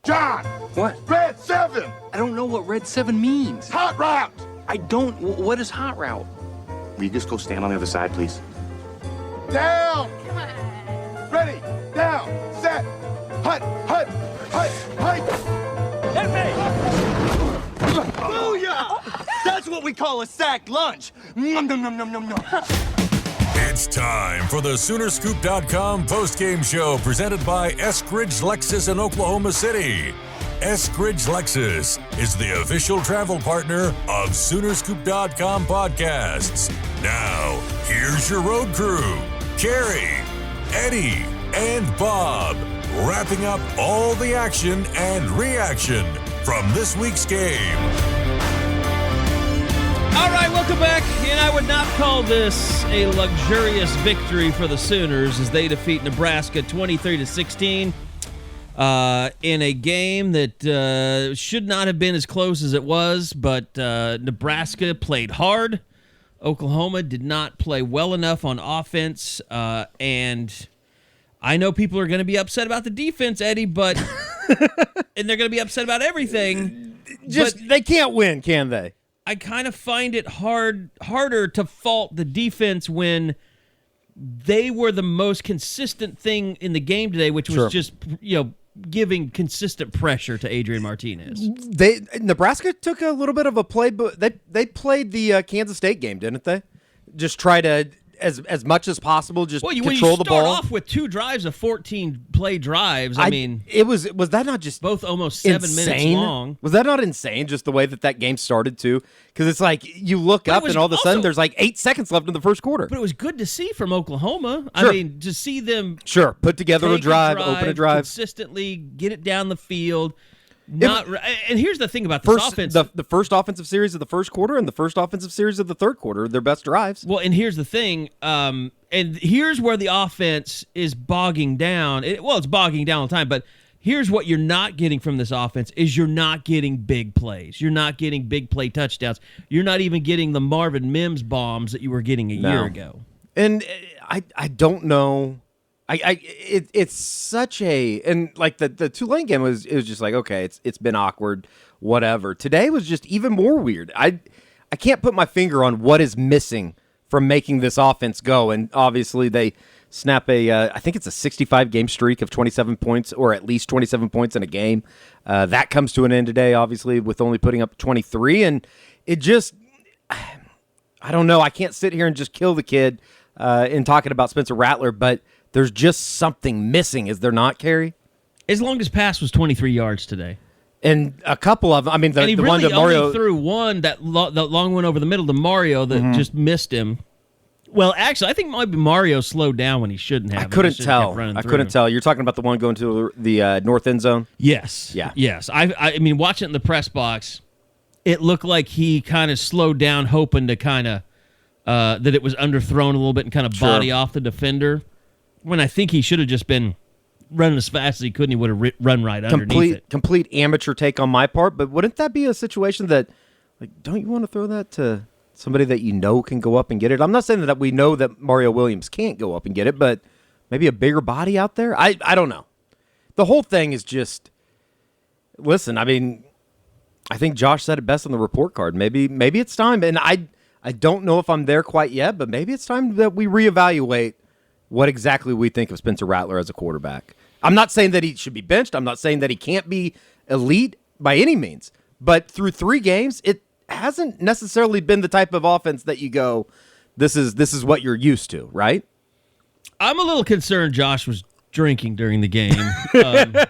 John! What? Red 7! I don't know what Red 7 means. Hot route! I don't. What is hot route? Will you just go stand on the other side, please? Down! Come on. Ready, down, set, hut, hut, hut, hut! Hit me! Booyah! That's what we call a sack lunch. Nom, nom, nom, nom, nom, nom. It's time for the Soonerscoop.com postgame show presented by Eskridge Lexus in Oklahoma City. Eskridge Lexus is the official travel partner of Soonerscoop.com podcasts. Now, here's your road crew, Carey, Eddie, and Bob, wrapping up all the action and reaction from this week's game. All right, welcome back. And I would not call this a luxurious victory for the Sooners as they defeat Nebraska 23-16 in a game that should not have been as close as it was, but Nebraska played hard. Oklahoma did not play well enough on offense, and I know people are going to be upset about the defense, Eddie, but and they're going to be upset about everything. They can't win, can they? I kind of find it harder to fault the defense when they were the most consistent thing in the game today, which was just, giving consistent pressure to Adrian Martinez. Nebraska took a little bit of a play, but they played the Kansas State game, didn't they? Just try to as much as possible, just control the ball. When you start off with 2 drives of 14 play drives, I mean, was that not just both almost 7 minutes long? Was that not insane? Just the way that game started too, because it's like you look up and all of a sudden there's like 8 seconds left in the first quarter. But it was good to see from Oklahoma. Sure. I mean, to see them put together a drive, open a drive, consistently get it down the field. And here's the thing about this offense. The first offensive series of the first quarter and the first offensive series of the third quarter, their best drives. Well, and here's the thing. And here's where the offense is bogging down. It's bogging down all the time, but here's what you're not getting from this offense is you're not getting big plays. You're not getting big play touchdowns. You're not even getting the Marvin Mims bombs that you were getting a year ago. And I don't know. It's such a, and like the Tulane game was just like, okay, it's been awkward, whatever. Today was just even more weird. I can't put my finger on what is missing from making this offense go. And obviously they snap I think it's a 65 game streak of 27 points or at least 27 points in a game. That comes to an end today, obviously, with only putting up 23. And it just, I don't know. I can't sit here and just kill the kid in talking about Spencer Rattler, but there's just something missing, is there not, Carey? His longest pass was 23 yards today. And a couple of them, I mean, the one to Mario. Only threw one, that long one over the middle to Mario that just missed him. Well, actually, I think maybe Mario slowed down when he shouldn't have. I couldn't tell. You're talking about the one going to the north end zone? Yes. Yeah. Yes. I mean, watching it in the press box, it looked like he kind of slowed down, hoping to kind of that it was underthrown a little bit and kind of body off the defender. When I think he should have just been running as fast as he could, and he would have run right underneath it. Complete amateur take on my part, but wouldn't that be a situation that, like, don't you want to throw that to somebody that you know can go up and get it? I'm not saying that we know that Mario Williams can't go up and get it, but maybe a bigger body out there? I don't know. The whole thing is just, listen, I mean, I think Josh said it best on the report card. Maybe it's time, and I don't know if I'm there quite yet, but maybe it's time that we reevaluate what exactly we think of Spencer Rattler as a quarterback. I'm not saying that he should be benched. I'm not saying that he can't be elite by any means. But through 3 games, it hasn't necessarily been the type of offense that you go, this is what you're used to, right? I'm a little concerned Josh was drinking during the game. There's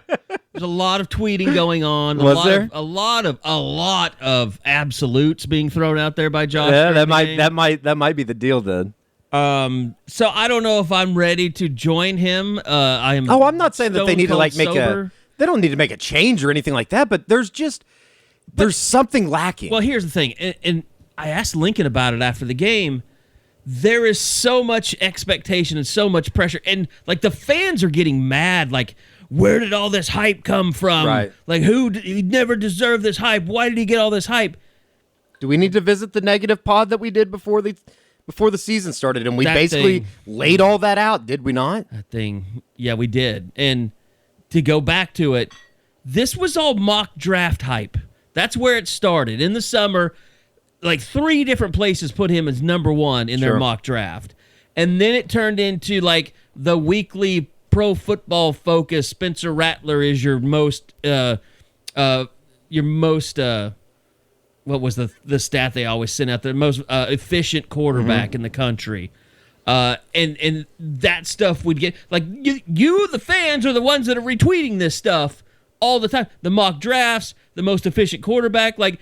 a lot of tweeting going on. A lot of absolutes being thrown out there by Josh. Yeah, that might be the deal then. So I don't know if I'm ready to join him. I'm not saying that they need to they don't need to make a change or anything like that, but there's something lacking. Well, here's the thing, and I asked Lincoln about it after the game. There is so much expectation and so much pressure, and like the fans are getting mad. Like, where did all this hype come from? Right. Like, he never deserved this hype? Why did he get all this hype? Do we need to visit the negative pod that we did before the season started, and we basically laid all that out, did we not? That thing, yeah, we did. And to go back to it, this was all mock draft hype. That's where it started. In the summer, like 3 different places put him as number 1 in their mock draft. And then it turned into like the weekly Pro Football Focus. Spencer Rattler is your most what was the stat they always send out? The most efficient quarterback in the country. And that stuff would get like you, the fans, are the ones that are retweeting this stuff all the time. The mock drafts, the most efficient quarterback. Like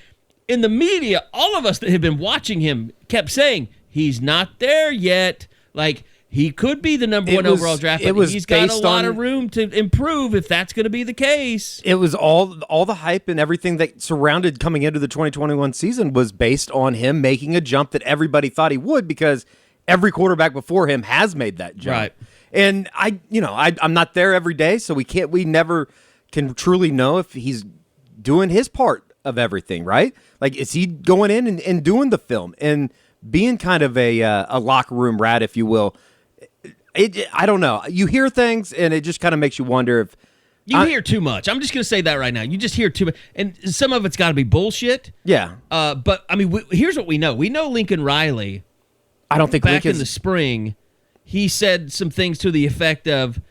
in the media, all of us that have been watching him kept saying he's not there yet. Like he could be the number 1 overall draft pick. He's got a lot of room to improve if that's going to be the case. It was all the hype and everything that surrounded coming into the 2021 season was based on him making a jump that everybody thought he would, because every quarterback before him has made that jump. Right. And I'm not there every day, so we never can truly know if he's doing his part of everything, right? Like, is he going in and doing the film and being kind of a locker room rat, if you will? I don't know. You hear things, and it just kind of makes you wonder if you hear too much. I'm just going to say that right now. You just hear too much, and some of it's got to be bullshit. Yeah. But I mean, here's what we know. We know Lincoln Riley. I don't think back in the spring, he said some things to the effect of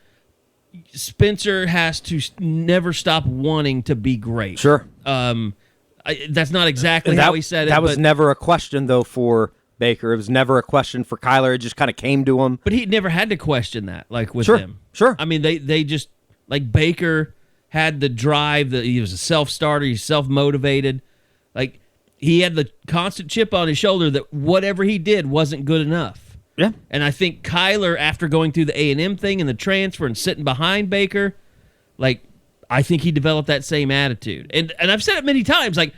Spencer has to never stop wanting to be great. Sure. That's not exactly how he said it. That was never a question, though, for Baker. It was never a question for Kyler. It just kind of came to him. But he never had to question that, like with him. Sure. I mean, they just, like Baker had the drive. He was a self-starter. He's self-motivated. Like, he had the constant chip on his shoulder that whatever he did wasn't good enough. Yeah. And I think Kyler, after going through the A&M thing and the transfer and sitting behind Baker, like, I think he developed that same attitude. And I've said it many times, like,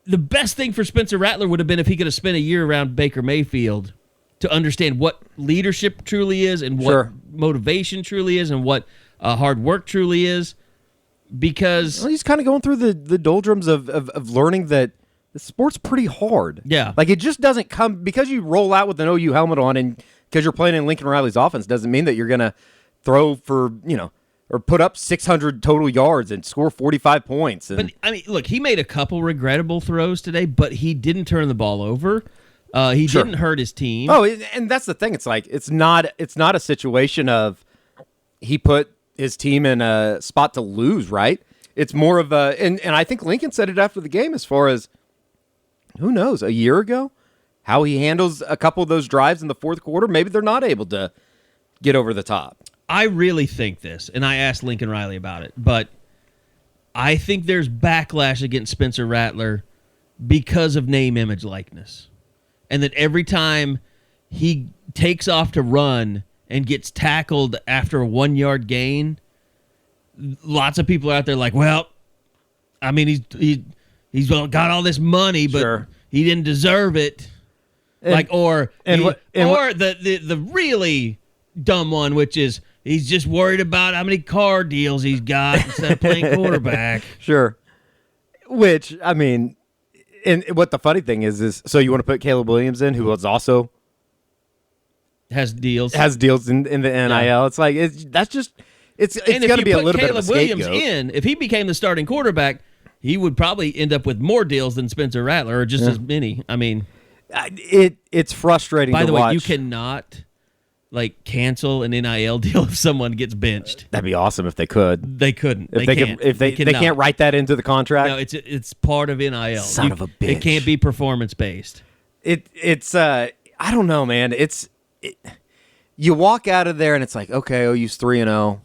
the best thing for Spencer Rattler would have been if he could have spent a year around Baker Mayfield to understand what leadership truly is and what motivation truly is and what hard work truly is. Because he's kind of going through the doldrums of learning that the sport's pretty hard. Yeah. Like, it just doesn't come because you roll out with an OU helmet on and because you're playing in Lincoln Riley's offense doesn't mean that you're going to throw for, or put up 600 total yards and score 45 points. But, I mean, look, he made a couple regrettable throws today, but he didn't turn the ball over. He didn't hurt his team. Oh, and that's the thing. It's like it's not a situation of he put his team in a spot to lose, right? It's more of a and I think Lincoln said it after the game as far as who knows, a year ago, how he handles a couple of those drives in the fourth quarter. Maybe they're not able to get over the top. I really think this, and I asked Lincoln Riley about it, but I think there's backlash against Spencer Rattler because of name, image, likeness. And that every time he takes off to run and gets tackled after a 1-yard gain, lots of people are out there like, well, I mean, he's got all this money, but he didn't deserve it. The really dumb one, which is he's just worried about how many car deals he's got instead of playing quarterback. Sure. Which, I mean, and what the funny thing is so you want to put Caleb Williams in, who was also has deals in the NIL. Yeah. It's like it's going to be a little bit of a scapegoat. Williams in, if he became the starting quarterback, he would probably end up with more deals than Spencer Rattler, or just as many. I mean, it's frustrating. By the way, watch. you cannot cancel an NIL deal if someone gets benched. That'd be awesome if they could. They couldn't. They can't write that into the contract. No, it's part of NIL. Son of a bitch. It can't be performance based. It's I don't know, man. You walk out of there and it's like, okay, OU's 3-0,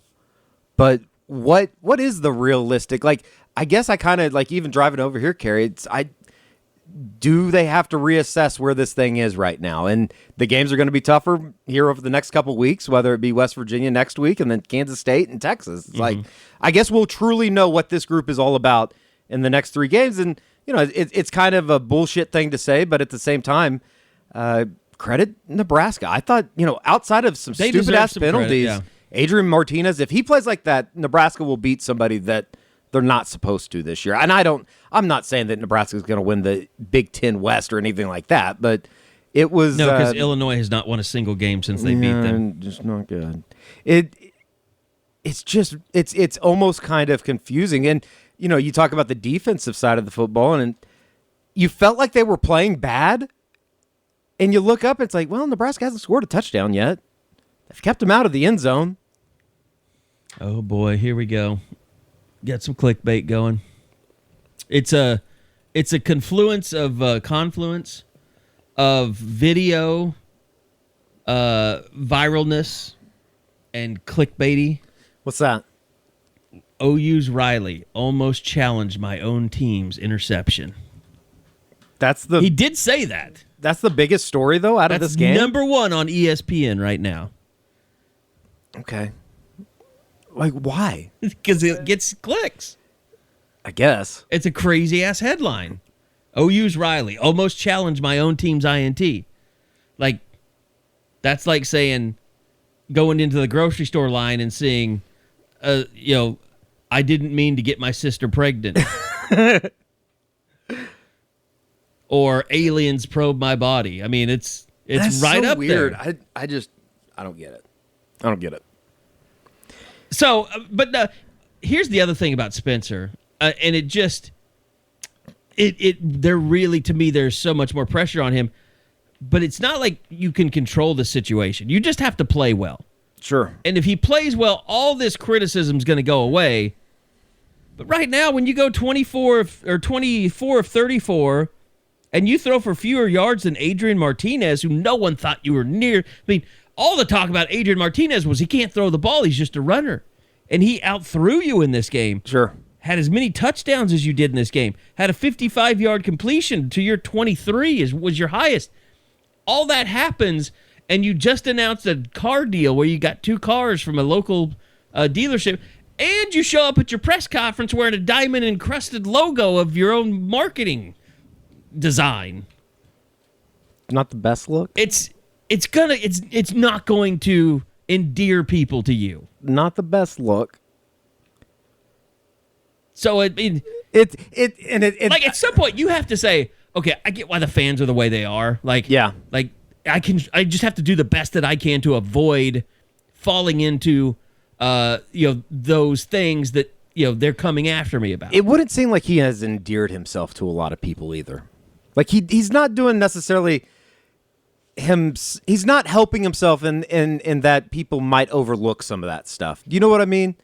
but what is the realistic? Like, I guess I kind of even driving over here, Carey. Do they have to reassess where this thing is right now? And the games are going to be tougher here over the next couple of weeks, whether it be West Virginia next week and then Kansas State and Texas. It's like, I guess we'll truly know what this group is all about in the next 3 games. And, it's kind of a bullshit thing to say, but at the same time, credit Nebraska. I thought, outside of some stupid-ass penalties, credit, Adrian Martinez, if he plays like that, Nebraska will beat somebody that they're not supposed to this year. And I'm not saying that Nebraska is going to win the Big Ten West or anything like that, but it was... No, because Illinois has not won a single game since they beat them. Just not good. it's just it's almost kind of confusing. And you talk about the defensive side of the football, and you felt like they were playing bad, and you look up, it's like, well, Nebraska hasn't scored a touchdown yet. They've kept them out of the end zone. Oh boy, here we go. Got some clickbait going. It's a confluence of video, viralness, and clickbaity. What's that? OU's Riley almost challenged my own team's interception. He did say that. That's the biggest story, though, out of this game? Number one on ESPN right now. Okay. Like, why? Because it gets clicks. I guess. It's a crazy-ass headline. OU's Riley almost challenged my own team's INT. Like, that's like saying, going into the grocery store line and seeing, I didn't mean to get my sister pregnant. Or aliens probe my body. I mean, it's That's right so up weird. there. I don't get it. I don't get it. So, but here's the other thing about Spencer, and they're really, to me, there's so much more pressure on him, but it's not like you can control the situation. You just have to play well. Sure. And if he plays well, all this criticism is going to go away. But right now, when you go 24 of 34, and you throw for fewer yards than Adrian Martinez, who no one thought you were near. I mean, all the talk about Adrian Martinez was he can't throw the ball. He's just a runner. And he outthrew you in this game. Sure. Had as many touchdowns as you did in this game. Had a 55-yard completion to your 23 was your highest. All that happens, and you just announced a car deal where you got 2 cars from a local dealership, and you show up at your press conference wearing a diamond-encrusted logo of your own marketing design. Not the best look? It's not going to endear people to you. Not the best look. So like at some point you have to say, okay, I get why the fans are the way they are. Like, yeah. Like I just have to do the best that I can to avoid falling into those things that they're coming after me about. It wouldn't seem like he has endeared himself to a lot of people either. Like he's not doing necessarily he's not helping himself in that people might overlook some of that stuff. Do you know what I mean?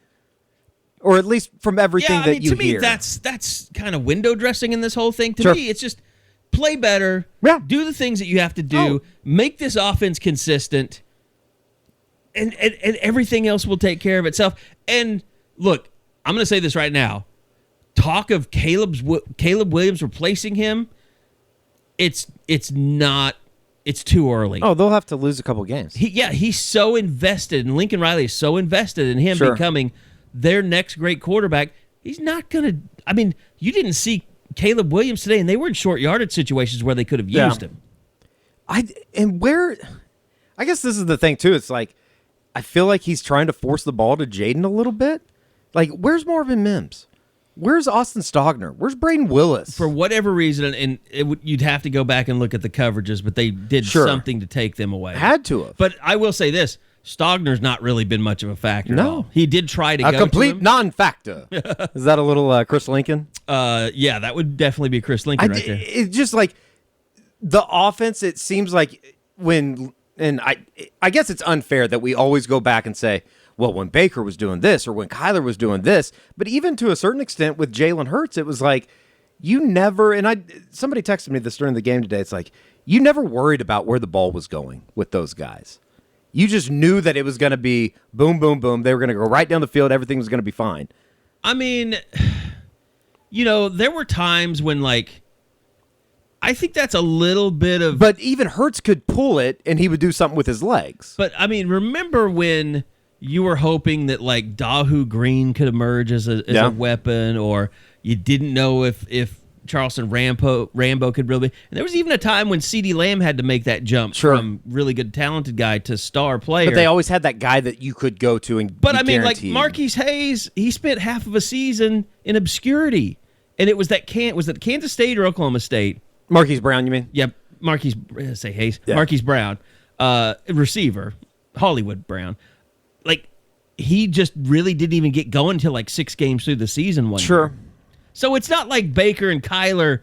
Or at least from everything you hear. To me, that's kind of window dressing in this whole thing. To me, it's just play better, do the things that you have to do, make this offense consistent, and everything else will take care of itself. And look, I'm going to say this right now. Talk of Caleb Williams replacing him, it's too early. Oh, they'll have to lose a couple games. He's so invested, and Lincoln Riley is so invested in him becoming their next great quarterback. He's not going to – I mean, you didn't see Caleb Williams today, and they were in short yardage situations where they could have used him. I guess this is the thing, too. It's like I feel like he's trying to force the ball to Jaden a little bit. Like, where's Marvin Mims? Where's Austin Stogner? Where's Braden Willis? For whatever reason, and you'd have to go back and look at the coverages, but they did something to take them away. Had to have. But I will say this. Stogner's not really been much of a factor at all. He did try to go to him. A complete non-factor. Is that a little Chris Lincoln? Yeah, that would definitely be Chris Lincoln right there. It's just like the offense, it seems like I guess it's unfair that we always go back and say, well, when Baker was doing this or when Kyler was doing this, but even to a certain extent with Jalen Hurts, it was like you never, and somebody texted me this during the game today, it's like you never worried about where the ball was going with those guys. You just knew that it was going to be boom, boom, boom. They were going to go right down the field. Everything was going to be fine. I mean, there were times when, like, I think that's a little bit of... But even Hurts could pull it, and he would do something with his legs. But, I mean, remember when you were hoping that, like, Dahu Green could emerge as a weapon, or you didn't know if Charleston Rambo could really be. And there was even a time when CeeDee Lamb had to make that jump from really good, talented guy to star player. But they always had that guy that you could go to and But, I mean, guaranteed. Like, Marquise Hayes, he spent half of a season in obscurity. And it was was it Kansas State or Oklahoma State? Marquise Brown, you mean? Yeah, Marquise Brown, receiver, Hollywood Brown. Like, he just really didn't even get going until like 6 games through the season one Sure. year. So it's not like Baker and Kyler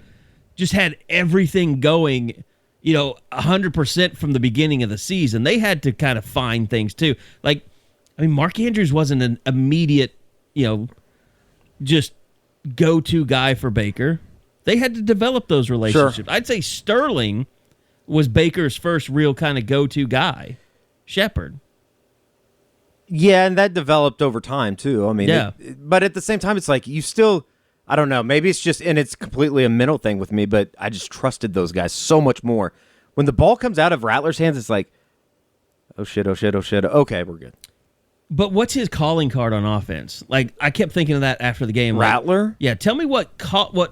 just had everything going, 100% from the beginning of the season. They had to kind of find things too. Like, Mark Andrews wasn't an immediate, just go-to guy for Baker. They had to develop those relationships. Sure. I'd say Sterling was Baker's first real kind of go-to guy. Shepard. Yeah, and that developed over time, too. Yeah. But at the same time, it's like you still, I don't know, maybe it's just, and it's completely a mental thing with me, but I just trusted those guys so much more. When the ball comes out of Rattler's hands, it's like, oh, shit. Okay, we're good. But what's his calling card on offense? Like, I kept thinking of that after the game. Rattler? Yeah, tell me what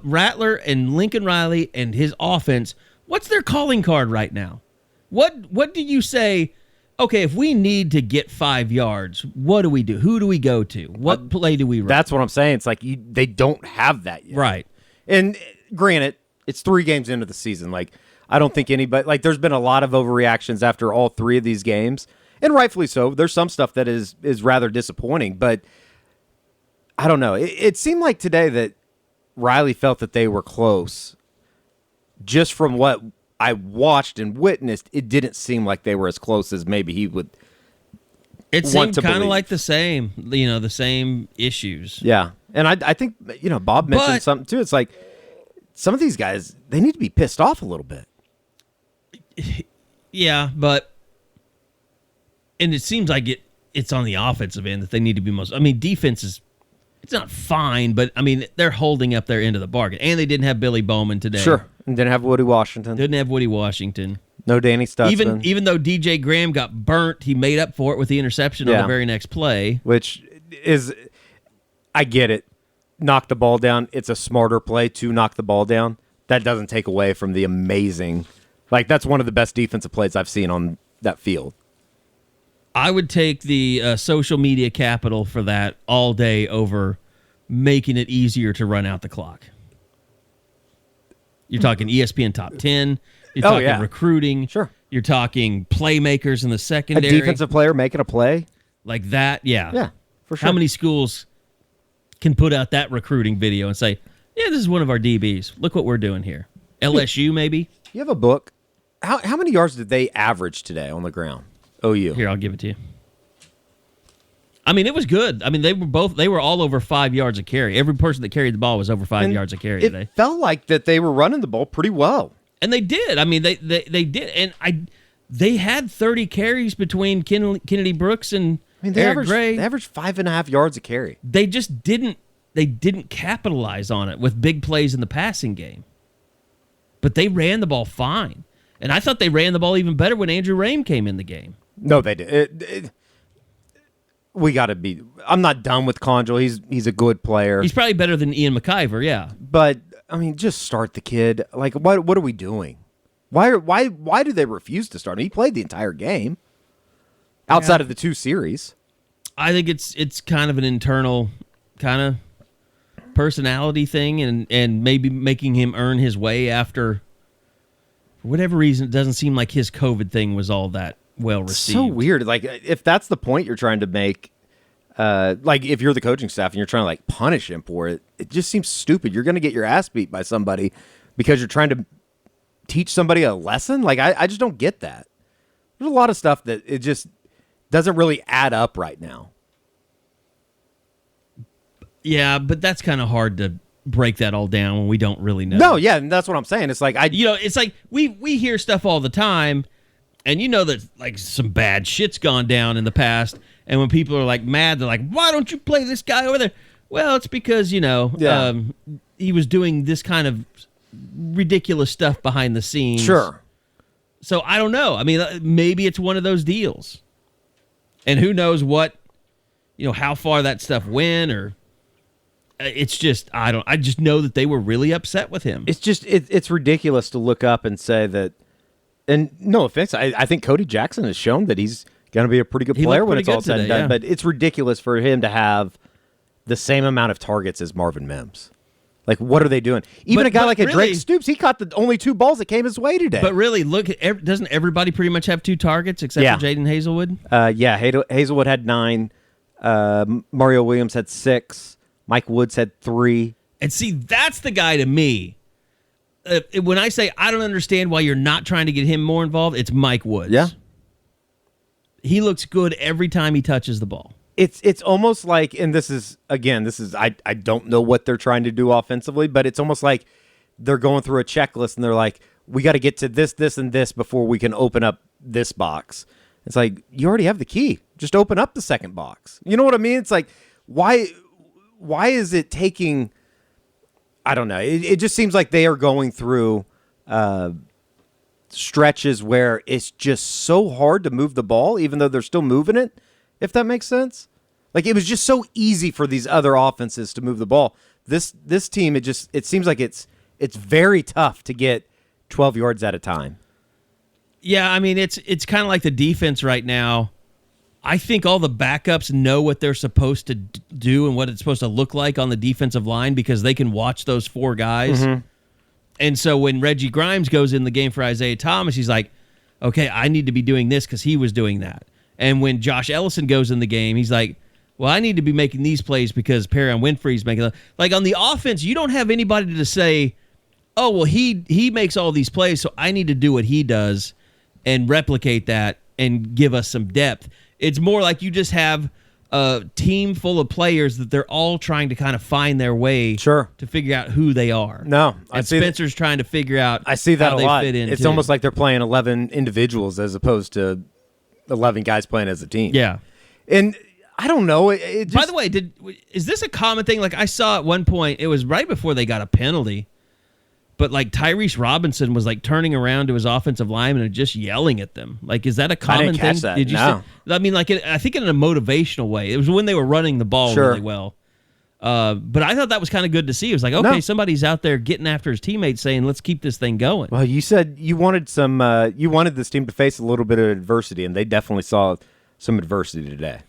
Rattler and Lincoln Riley and his offense, what's their calling card right now? What do you say, okay, if we need to get 5 yards, what do we do? Who do we go to? What play do we run? That's what I'm saying. It's like they don't have that yet. Right. And granted, it's 3 games into the season. Like, I don't think anybody, like, there's been a lot of overreactions after all 3 of these games. And rightfully so. There's some stuff that is rather disappointing, but I don't know. It seemed like today that Riley felt that they were close. Just from what I watched and witnessed, it didn't seem like they were as close as maybe he would. It seemed kind of like the same, the same issues. Yeah. And I think, Bob mentioned something too. It's like some of these guys, they need to be pissed off a little bit. Yeah, but... And it seems like it's on the offensive end that they need to be most... defense is... It's not fine, but, they're holding up their end of the bargain. And they didn't have Billy Bowman today. Sure. And didn't have Woody Washington. No Danny Stutzman. Even though DJ Graham got burnt, he made up for it with the interception on the very next play. Which is... I get it. Knock the ball down. It's a smarter play to knock the ball down. That doesn't take away from the amazing... Like, that's one of the best defensive plays I've seen on that field. I would take the social media capital for that all day over making it easier to run out the clock. You're talking ESPN top 10. You're talking recruiting. Sure. You're talking playmakers in the A secondary. defensive player making a play. Like that, yeah. Yeah, for sure. How many schools can put out that recruiting video and say, yeah, this is one of our DBs. Look what we're doing here. LSU, maybe? You have a book. How many yards did they average today on the ground? OU. Here, I'll give it to you. It was good. They were all over 5 yards a carry. Every person that carried the ball was over 5 yards a carry today. It felt like that they were running the ball pretty well. And they did. They did. And they had 30 carries between Kennedy Brooks and Eric Gray. They averaged 5.5 yards a carry. They just didn't capitalize on it with big plays in the passing game. But they ran the ball fine. And I thought they ran the ball even better when Andrew Rame came in the game. No, they did. We got to be. I'm not done with Conjal. He's a good player. He's probably better than Ian McIver, yeah. But just start the kid. Like, what are we doing? Why do they refuse to start him? He played the entire game outside of the 2 series. I think it's kind of an internal kind of personality thing, and maybe making him earn his way after. For whatever reason, it doesn't seem like his COVID thing was all that well received. So weird. Like, if that's the point you're trying to make, like if you're the coaching staff and you're trying to like punish him for it, it just seems stupid. You're going to get your ass beat by somebody because you're trying to teach somebody a lesson. Like, I just don't get that. There's a lot of stuff that it just doesn't really add up right now. Yeah, but that's kind of hard to break that all down when we don't really know. No, yeah, and that's what I'm saying. It's like it's like we hear stuff all the time, and that like some bad shit's gone down in the past, and when people are like mad, they're like, "Why don't you play this guy over there?" Well, it's because he was doing this kind of ridiculous stuff behind the scenes. Sure. So I don't know. Maybe it's one of those deals, and who knows what, how far that stuff went or. It's just I just know that they were really upset with him. It's just it's ridiculous to look up and say that. And no offense, I think Cody Jackson has shown that he's going to be a pretty good player when it's all said and done. Yeah. But it's ridiculous for him to have the same amount of targets as Marvin Mims. Like, what are they doing? Even a guy like a Drake Stoops, he caught the only 2 balls that came his way today. But really, look, doesn't everybody pretty much have 2 targets except for Jaden Hazelwood? Yeah, Hazelwood had 9. Mario Williams had 6. Mike Woods had 3. And see, that's the guy to me. When I say I don't understand why you're not trying to get him more involved, it's Mike Woods. Yeah. He looks good every time he touches the ball. It's almost like, and this is I don't know what they're trying to do offensively, but it's almost like they're going through a checklist and they're like, we got to get to this, this, and this before we can open up this box. It's like, you already have the key. Just open up the second box. You know what I mean? It's like, why is it taking, I don't know. It just seems like they are going through stretches where it's just so hard to move the ball, even though they're still moving it, if that makes sense. Like, it was just so easy for these other offenses to move the ball. This team, it seems like it's very tough to get 12 yards at a time. Yeah, I mean, it's kind of like the defense right now. I think all the backups know what they're supposed to do and what it's supposed to look like on the defensive line because they can watch those 4 guys. Mm-hmm. And so when Reggie Grimes goes in the game for Isaiah Thomas, he's like, okay, I need to be doing this because he was doing that. And when Josh Ellison goes in the game, he's like, well, I need to be making these plays because Carey and Winfrey's making them. Like, on the offense, you don't have anybody to say, oh, well, he makes all these plays, so I need to do what he does and replicate that and give us some depth. It's more like you just have a team full of players that they're all trying to kind of find their way to figure out who they are. No, and Spencer's trying to figure out I see that how a they lot. fit in. It's almost like they're playing 11 individuals as opposed to 11 guys playing as a team. Yeah. And I don't know. It just, by the way, is this a common thing? Like, I saw at one point, it was right before they got a penalty, but like Tyrese Robinson was like turning around to his offensive lineman and just yelling at them. Like, is that a common I didn't catch thing? that. Did you No. see? I mean, like, I think in a motivational way. It was when they were running the ball really well. But I thought that was kind of good to see. It was like, okay, somebody's out there getting after his teammates saying, let's keep this thing going. Well, you said you wanted you wanted this team to face a little bit of adversity, and they definitely saw some adversity today.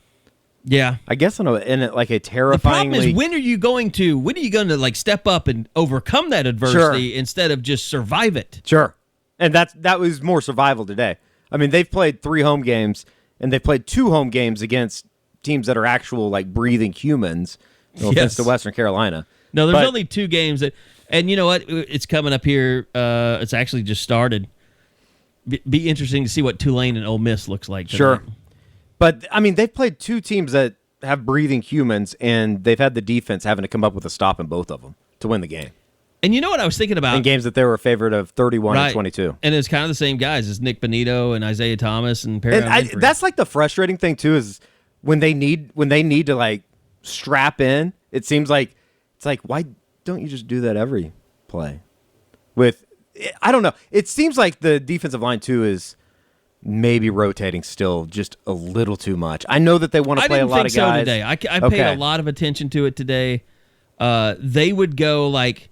Yeah. I guess in a terrifyingly... The problem is, when are you going to like step up and overcome that adversity instead of just survive it? Sure. And that was more survival today. I mean, they've played 3 home games, and they've played 2 home games against teams that are actual, like, breathing humans. No offense to Western Carolina. No, there's only 2 games and you know what? It's coming up here. It's actually just started. Be interesting to see what Tulane and Ole Miss looks like tonight. Sure. But, I mean, they've played 2 teams that have breathing humans, and they've had the defense having to come up with a stop in both of them to win the game. And you know what I was thinking about? In games that they were a favorite of 31 and 22. And it's kind of the same guys as Nick Benito and Isaiah Thomas and Perry. And that's like the frustrating thing, too, is when they need to, like, strap in, it seems like it's like, why don't you just do that every play? I don't know. It seems like the defensive line, too, is maybe rotating still just a little too much. I know that they want to play a lot of guys. I didn't think so today. I paid a lot of attention to it today. They would go like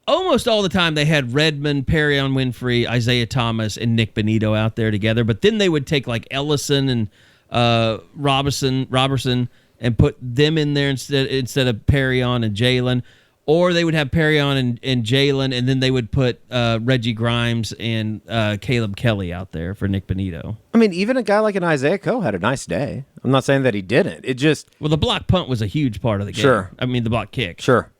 almost all the time. They had Redmond, Perry on Winfrey, Isaiah Thomas, and Nick Benito out there together. But then they would take like Ellison and Robertson and put them in there instead of Perry on and Jalen. Or they would have Perry on and Jalen, and then they would put Reggie Grimes and Caleb Kelly out there for Nick Benito. I mean, even a guy like an Isaiah Coe had a nice day. I'm not saying that he didn't. It just... Well, the block punt was a huge part of the game. Sure. I mean, the block kick. Sure.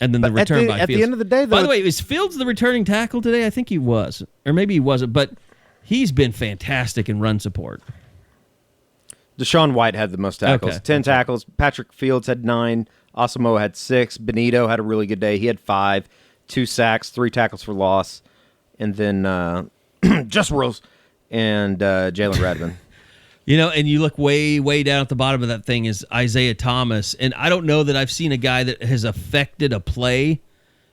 And then the return by Fields. At the end of the day, though... By the way, is Fields the returning tackle today? I think he was. Or maybe he wasn't, but he's been fantastic in run support. Deshaun White had the most tackles. Okay. 10 tackles. Patrick Fields had 9. Asamoah had 6. Benito had a really good day. He had 5, 2 sacks, 3 tackles for loss. And then Just Rose and Jalen Redmond. You know, and you look way, way down at the bottom of that thing is Isaiah Thomas. And I don't know that I've seen a guy that has affected a play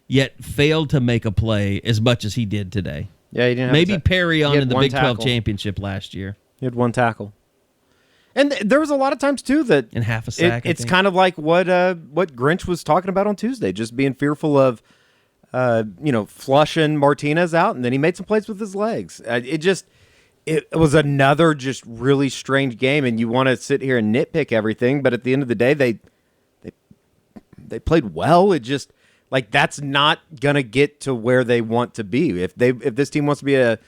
yet failed to make a play as much as he did today. Yeah, he didn't. Maybe Perry on in the Big 12 tackle. championship last year. He had 1 tackle. And there was a lot of times, too, that... And half a sack, It's kind of like what Grinch was talking about on Tuesday, just being fearful of, flushing Martinez out, and then he made some plays with his legs. It was another just really strange game, and you want to sit here and nitpick everything, but at the end of the day, they played well. It just, like, that's not going to get to where they want to be. If this team wants to be a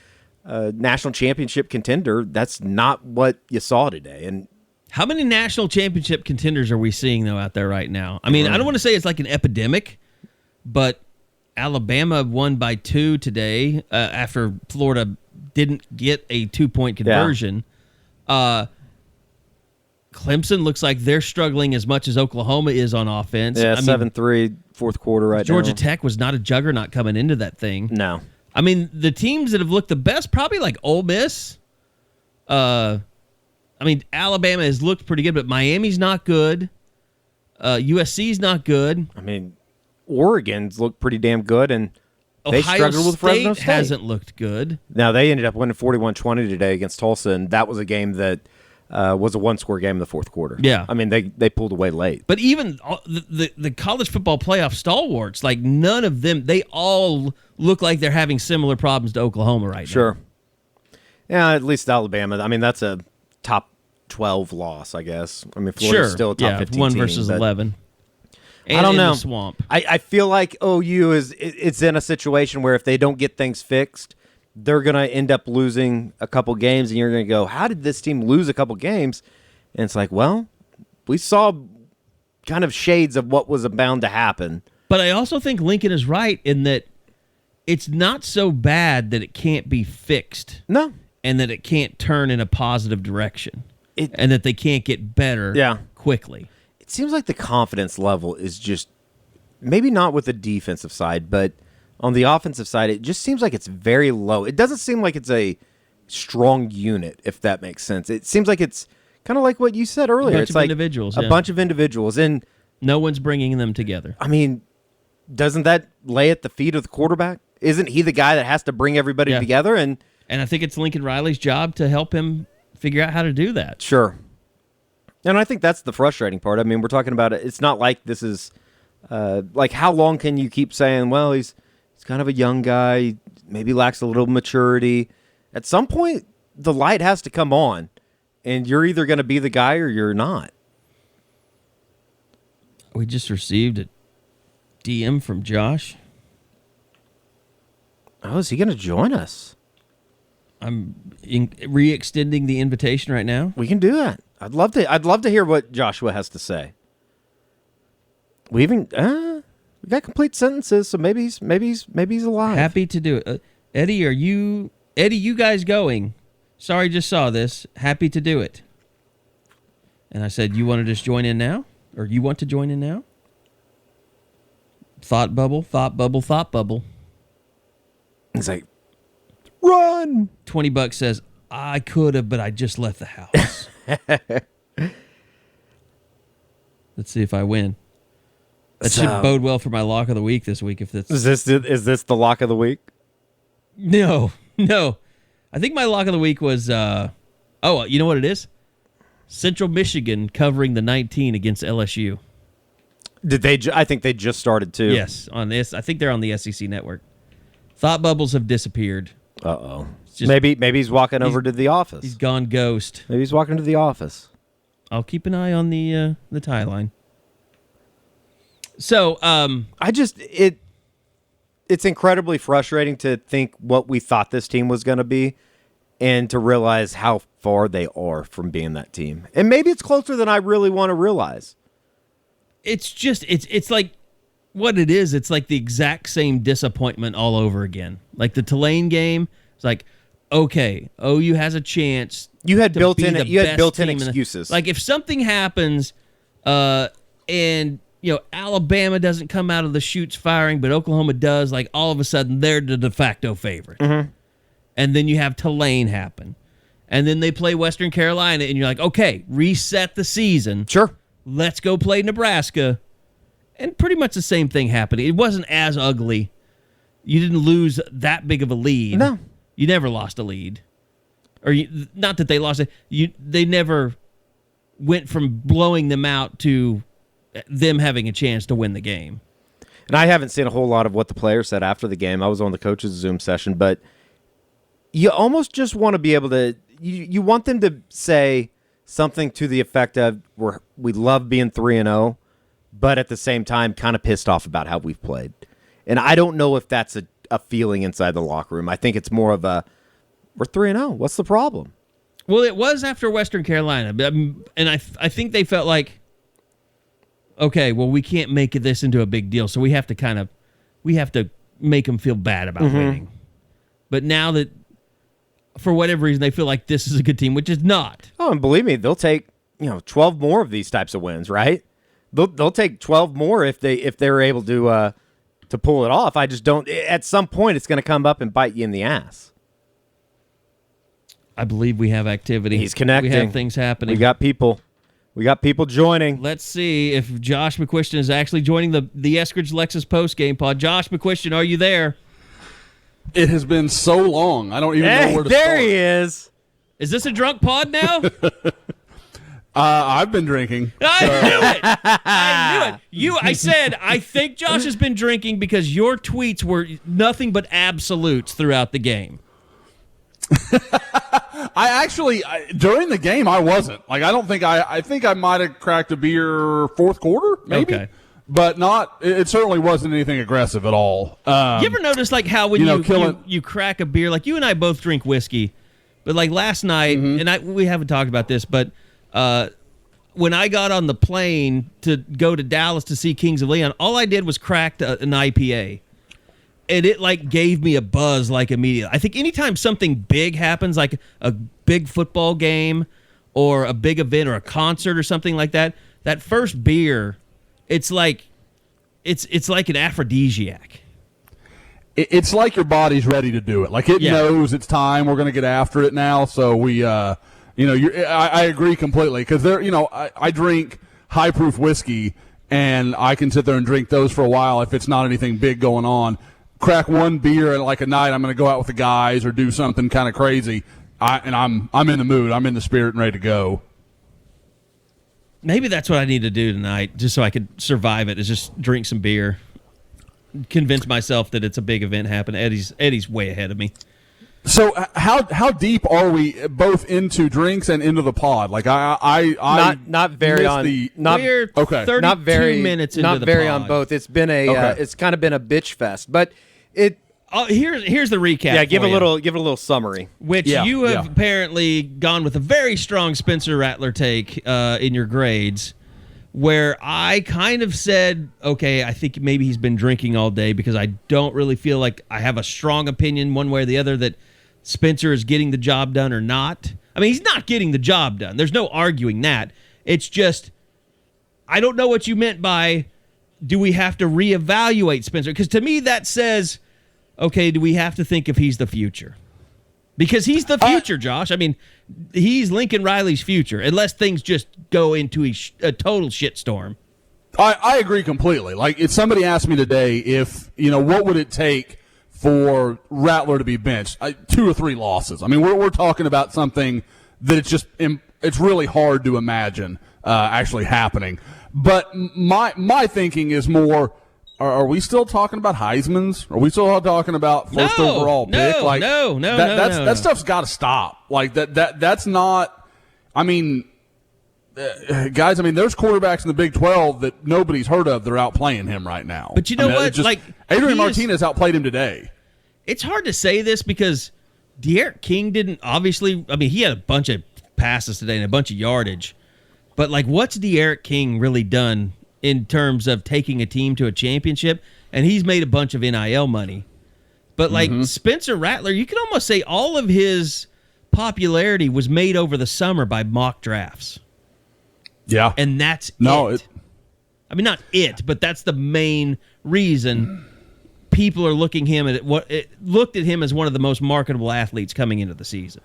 national championship contender, that's not what you saw today. And How many national championship contenders are we seeing, though, out there right now? I mean, I don't want to say it's like an epidemic, but Alabama won by 2 today after Florida didn't get a 2-point conversion. Yeah. Clemson looks like they're struggling as much as Oklahoma is on offense. Yeah, 7-3, fourth quarter right now. Georgia Tech was not a juggernaut coming into that thing. No. I mean, the teams that have looked the best, probably like Ole Miss. I mean, Alabama has looked pretty good, but Miami's not good. USC's not good. I mean, Oregon's looked pretty damn good, and they Ohio struggled with Fresno State. Hasn't looked good. Now, they ended up winning 41-20 today against Tulsa, and that was a game that was a one-score game in the fourth quarter. Yeah. I mean, they pulled away late. But even the college football playoff stalwarts, like none of them, they all look like they're having similar problems to Oklahoma right now. Sure. Yeah, at least Alabama. I mean, that's a top 12 loss, I guess. I mean, Florida's still a top 15 1 team, versus but 11. And I don't know. In the swamp. I feel like OU it's in a situation where if they don't get things fixed, they're going to end up losing a couple games, and you're going to go, how did this team lose a couple games? And it's like, well, we saw kind of shades of what was bound to happen. But I also think Lincoln is right in that it's not so bad that it can't be fixed. No. And that it can't turn in a positive direction. And that they can't get better quickly. It seems like the confidence level is just maybe not with the defensive side, but on the offensive side, it just seems like it's very low. It doesn't seem like it's a strong unit, if that makes sense. It seems like it's kind of like what you said earlier. It's like individuals. A bunch of individuals. And no one's bringing them together. I mean, doesn't that lay at the feet of the quarterback? Isn't he the guy that has to bring everybody together? And I think it's Lincoln Riley's job to help him figure out how to do that. Sure. And I think that's the frustrating part. I mean, we're talking about it. It's not like this is like how long can you keep saying, well, he's kind of a young guy, maybe lacks a little maturity. At some point, the light has to come on, and you're either going to be the guy or you're not. We just received a DM from Josh. Oh, is he going to join us? I'm re-extending the invitation right now. We can do that. I'd love to hear what Joshua has to say. We got complete sentences, so maybe he's alive. Happy to do it. Eddie, you guys going? Sorry, just saw this. Happy to do it. And I said, you want to just join in now? Or you want to join in now? Thought bubble, thought bubble, thought bubble. He's like, run! $20 says, I could have, but I just left the house. Let's see if I win. That should bode well for my lock of the week this week. If that's is this the lock of the week? No. I think my lock of the week was. You know what it is? Central Michigan covering the 19 against LSU. Did they? I think they just started too. Yes, on this. I think they're on the SEC network. Thought bubbles have disappeared. Uh-oh. Maybe he's walking over to the office. He's gone ghost. Maybe he's walking to the office. I'll keep an eye on the tie line. So, it's incredibly frustrating to think what we thought this team was going to be and to realize how far they are from being that team. And maybe it's closer than I really want to realize. It's just, it's like what it is. It's like the exact same disappointment all over again. Like the Tulane game, it's like, okay, OU has a chance. You had built-in excuses. Like if something happens and Alabama doesn't come out of the chutes firing, but Oklahoma does, like all of a sudden they're the de facto favorite. Mm-hmm. And then you have Tulane happen. And then they play Western Carolina, and you're like, okay, reset the season. Sure. Let's go play Nebraska. And pretty much the same thing happened. It wasn't as ugly. You didn't lose that big of a lead. No. You never lost a lead. Not that they lost it. They never went from blowing them out to them having a chance to win the game. And I haven't seen a whole lot of what the players said after the game. I was on the coach's Zoom session, but you almost just want to be able to you want them to say something to the effect of we love being 3-0, but at the same time kind of pissed off about how we've played. And I don't know if that's a feeling inside the locker room. I think it's more of a we're 3-0. What's the problem? Well, it was after Western Carolina, and I think they felt like, okay, well, we can't make this into a big deal, so we have to make them feel bad about winning. But now that, for whatever reason, they feel like this is a good team, which is not. Oh, and believe me, they'll take 12 more of these types of wins, right? They'll take 12 more if they're able to pull it off. I just don't. At some point, it's going to come up and bite you in the ass. I believe we have activity. He's connecting. We have things happening. We got people joining. Let's see if Josh McCuistion is actually joining the Eskridge Lexus postgame pod. Josh McCuistion, are you there? It has been so long. I don't even know where to there start. He is. Is this a drunk pod now? I've been drinking. I knew it. I said, I think Josh has been drinking because your tweets were nothing but absolutes throughout the game. During the game, I wasn't. Like, I think I might have cracked a beer fourth quarter, maybe. Okay. But it certainly wasn't anything aggressive at all. You ever notice, like, how when you crack a beer, like, you and I both drink whiskey, but, like, last night, and we haven't talked about this, but when I got on the plane to go to Dallas to see Kings of Leon, all I did was crack an IPA. And it, like, gave me a buzz, like, immediately. I think anytime something big happens, like a big football game or a big event or a concert or something like that, that first beer, it's like an aphrodisiac. It's like your body's ready to do it. Like, it knows it's time. We're going to get after it now. So we, I agree completely because I drink high proof whiskey and I can sit there and drink those for a while if it's not anything big going on. Crack one beer and like a night I'm going to go out with the guys or do something kind of crazy. I'm in the mood. I'm in the spirit and ready to go. Maybe that's what I need to do tonight, just so I could survive it. Is just drink some beer, convince myself that it's a big event happening. Eddie's way ahead of me. So how deep are we both into drinks and into the pod? Like not very on we're 32 minutes into the pod. Not very on both. It's been it's kind of been a bitch fest, but it. Here's the recap. Yeah, give a little summary. Which you have apparently gone with a very strong Spencer Rattler take in your grades, where I kind of said, okay, I think maybe he's been drinking all day because I don't really feel like I have a strong opinion one way or the other that Spencer is getting the job done or not. I mean, he's not getting the job done. There's no arguing that. It's just, I don't know what you meant by, do we have to reevaluate Spencer? Because to me that says, okay, do we have to think if he's the future? Because he's the future, Josh. I mean, he's Lincoln Riley's future, unless things just go into a total shitstorm. I agree completely. Like, if somebody asked me today if, what would it take for Rattler to be benched? 2 or 3 losses. I mean, we're talking about something that it's really hard to imagine actually happening. But my thinking is more, are we still talking about Heisman's? Are we still talking about first overall pick? Like, no. That stuff's got to stop. Like that's not. I mean, guys. I mean, there's quarterbacks in the Big 12 that nobody's heard of. They're outplaying him right now. But you know what? Like Adrian Martinez outplayed him today. It's hard to say this because De'Aaron King didn't obviously. I mean, he had a bunch of passes today and a bunch of yardage. But like, what's De'Aaron King really done in terms of taking a team to a championship? And he's made a bunch of NIL money. But like Spencer Rattler, you can almost say all of his popularity was made over the summer by mock drafts. Yeah. And that's it. I mean, not it, but that's the main reason people are looked at him as one of the most marketable athletes coming into the season.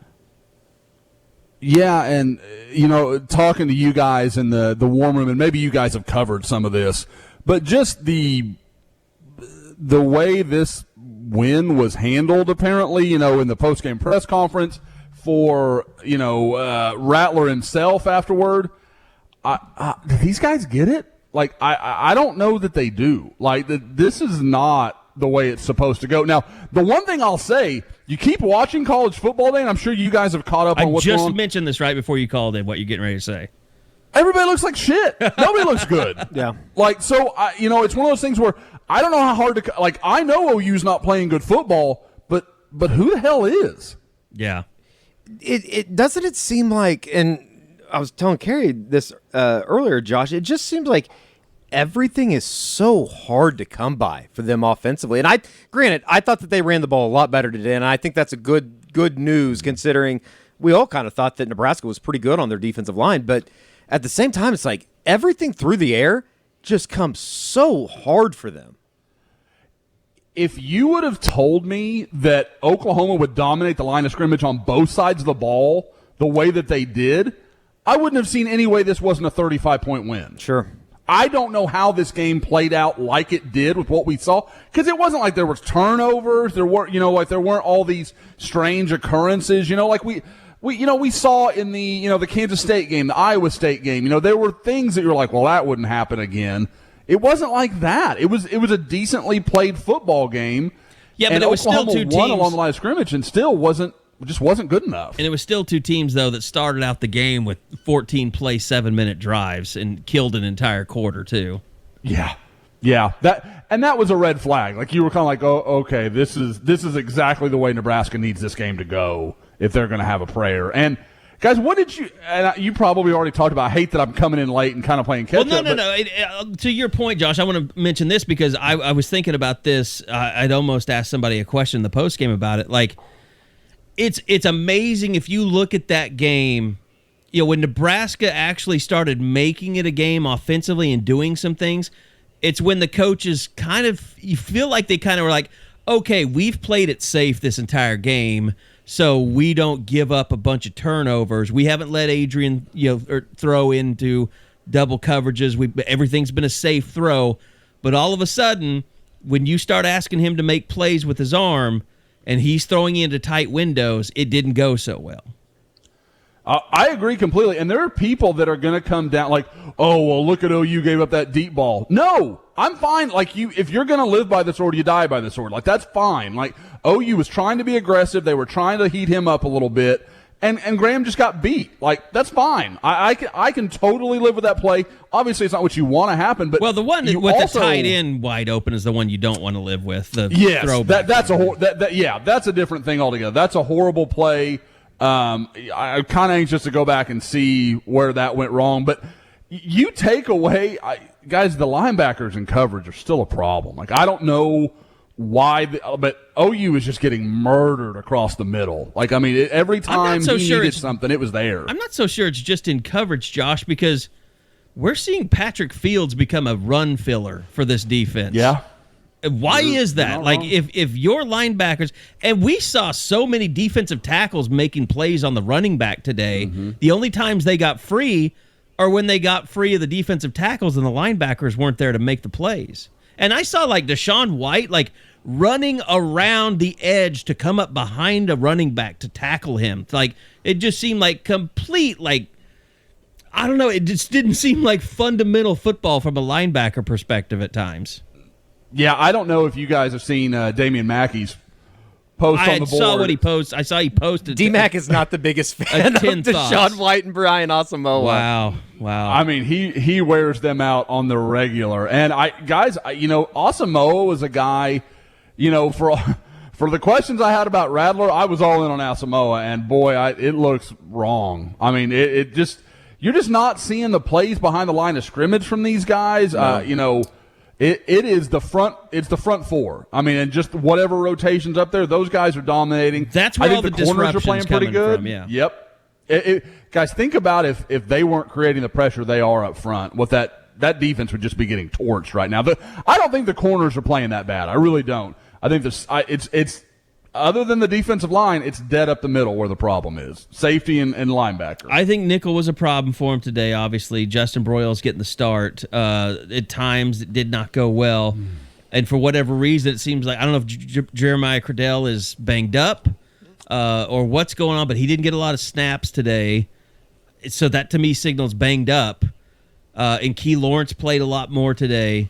Yeah, and, talking to you guys in the warm room, and maybe you guys have covered some of this, but just the way this win was handled, apparently, in the post-game press conference for, Rattler himself afterward, do these guys get it? Like, I don't know that they do. Like, this is not the way it's supposed to go. Now, the one thing I'll say, you keep watching college football day, and I'm sure you guys have caught up on what's going on. I just mentioned this right before you called in, what you're getting ready to say. Everybody looks like shit. Nobody looks good. Yeah. Like, so, it's one of those things where I don't know how hard to – like, I know OU's not playing good football, but who the hell is? Yeah. it doesn't it seem like, and I was telling Carey this earlier, Josh, it just seems like everything is so hard to come by for them offensively. And granted, I thought that they ran the ball a lot better today, and I think that's a good news considering we all kind of thought that Nebraska was pretty good on their defensive line. But at the same time, it's like everything through the air just comes so hard for them. If you would have told me that Oklahoma would dominate the line of scrimmage on both sides of the ball the way that they did, I wouldn't have seen any way this wasn't a 35-point win. Sure. I don't know how this game played out like it did with what we saw, because it wasn't like there was turnovers. There weren't, there weren't all these strange occurrences. Like we saw in the, the Kansas State game, the Iowa State game. There were things that you were like, well, that wouldn't happen again. It wasn't like that. It was a decently played football game. Yeah, but it was Oklahoma still two won teams along the line of scrimmage and still wasn't good enough. And it was still two teams, though, that started out the game with 14-play, 7-minute drives and killed an entire quarter, too. Yeah. That was a red flag. Like, you were kind of like, oh, okay, this is exactly the way Nebraska needs this game to go if they're going to have a prayer. And, guys, what did you – and you probably already talked about – I hate that I'm coming in late and kind of playing catch-up. Well, no. To your point, Josh, I want to mention this because I was thinking about this. I'd almost asked somebody a question in the postgame about it. Like, it's amazing if you look at that game, when Nebraska actually started making it a game offensively and doing some things, it's when the coaches you feel like they kind of were like, okay, we've played it safe this entire game, so we don't give up a bunch of turnovers. We haven't let Adrian, throw into double coverages. Everything's been a safe throw. But all of a sudden, when you start asking him to make plays with his arm, and he's throwing into tight windows, it didn't go so well. I agree completely. And there are people that are going to come down like, oh, well, look at OU gave up that deep ball. No, I'm fine. Like, if you're going to live by the sword, you die by the sword. Like, that's fine. Like, OU was trying to be aggressive. They were trying to heat him up a little bit. And Graham just got beat. Like, that's fine. I can totally live with that play. Obviously, it's not what you want to happen. But the one with the tight end wide open is the one you don't want to live with. That's a different thing altogether. That's a horrible play. I'm kind of anxious to go back and see where that went wrong. But you take away, guys, the linebackers in coverage are still a problem. Like, I don't know why, but OU is just getting murdered across the middle. Like, I mean, every time needed something, it was there. I'm not so sure it's just in coverage, Josh, because we're seeing Patrick Fields become a run filler for this defense. Yeah. Why is that? Like, if your linebackers, and we saw so many defensive tackles making plays on the running back today, the only times they got free are when they got free of the defensive tackles and the linebackers weren't there to make the plays. And I saw, like, Deshaun White, like, running around the edge to come up behind a running back to tackle him. Like, it just seemed like complete, like, I don't know, it just didn't seem like fundamental football from a linebacker perspective at times. Yeah, I don't know if you guys have seen Damian Mackey's post on the board. I saw what he posted. I saw he posted. D-Mac is not the biggest fan of Deshaun White and Brian Asamoah. Wow. I mean, he wears them out on the regular. And Asamoah was a guy, for the questions I had about Rattler, I was all in on Asamoah, and boy, it looks wrong. I mean, it just, you're just not seeing the plays behind the line of scrimmage from these guys. No. It's the front four. I mean, and just whatever rotations up there, those guys are dominating. That's where I all think the the corners are playing pretty good. From, yeah. Yep. Guys, think about if they weren't creating the pressure they are up front, what that defense would just be getting torched right now. I don't think the corners are playing that bad. I really don't. I think it's other than the defensive line, it's dead up the middle where the problem is. Safety and linebacker. I think nickel was a problem for him today, obviously. Justin Broyles getting the start. At times, it did not go well. And for whatever reason, it seems like, I don't know if Jeremiah Cradell is banged up or what's going on, but he didn't get a lot of snaps today. So that, to me, signals banged up. And Key Lawrence played a lot more today.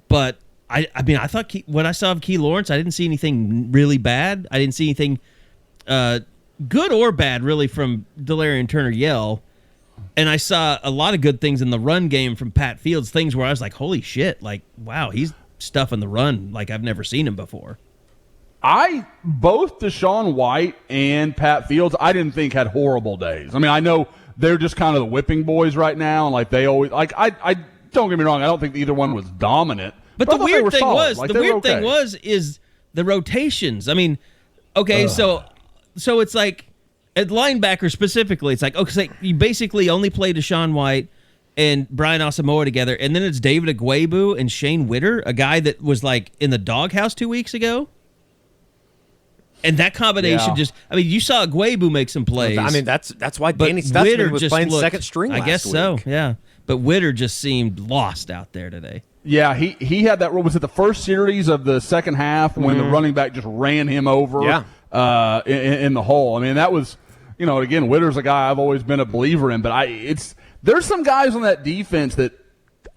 But I mean, I thought when I saw Key Lawrence, I didn't see anything really bad. I didn't see anything good or bad, really, from Delarian Turner-Yell. And I saw a lot of good things in the run game from Pat Fields, things where I was like, holy shit, like, wow, he's stuffing the run like I've never seen him before. Both Deshaun White and Pat Fields, I didn't think had horrible days. I mean, I know they're just kind of the whipping boys right now, and like they always like. I don't get me wrong. I don't think either one was dominant. But the weird thing is the rotations. I mean, okay, so it's like at linebacker specifically, it's like okay, you basically only play Deshaun White and Brian Asamoah together, and then it's David Agwebu and Shane Witter, a guy that was like in the doghouse 2 weeks ago. And that combination you saw Agwebu make some plays. I mean, that's why Danny Stutzman was playing second string last week. I guess so, yeah. But Witter just seemed lost out there today. Yeah, he had that role. Was it the first series of the second half when the running back just ran him over in the hole? I mean, that was, again, Witter's a guy I've always been a believer in, but there's some guys on that defense that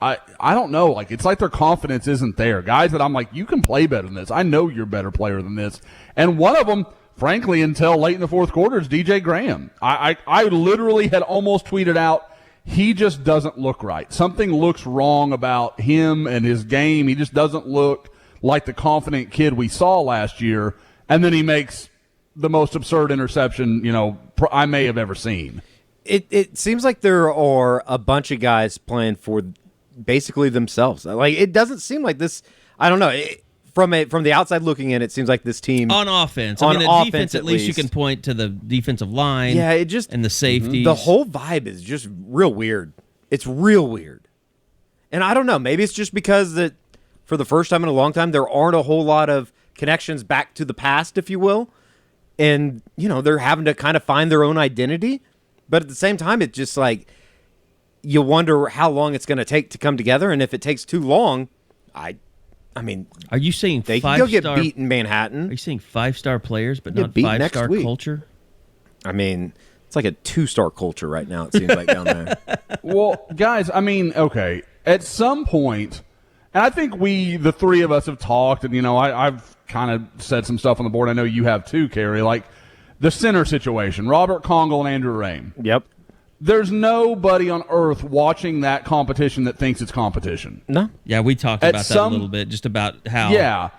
I don't know. Like, it's like their confidence isn't there. Guys that I'm like, you can play better than this. I know you're a better player than this. And one of them, frankly, until late in the fourth quarter, is DJ Graham. I literally had almost tweeted out, he just doesn't look right. Something looks wrong about him and his game. He just doesn't look like the confident kid we saw last year. And then he makes the most absurd interception, I may have ever seen. It seems like there are a bunch of guys playing for basically themselves. Like, it doesn't seem like this. I don't know. From the outside looking in, it seems like this team on offense. I mean, the defense at least you can point to the defensive line. Yeah, it just and the safeties. The whole vibe is just real weird. It's real weird, and I don't know. Maybe it's just because that for the first time in a long time there aren't a whole lot of connections back to the past, if you will, and they're having to kind of find their own identity. But at the same time, it's just like you wonder how long it's going to take to come together, and if it takes too long, I mean, are you saying they can go get beat in Manhattan? Are you saying 5-star players, but not 5-star culture? I mean, it's like a 2-star culture right now. It seems like down there. Well, guys, I mean, okay, at some point, and I think the three of us have talked, and I've kind of said some stuff on the board. I know you have too, Carey. Like the center situation, Robert Congle and Andrew Rame. Yep. There's nobody on earth watching that competition that thinks it's competition. No. Yeah, we talked about that a little bit, just about how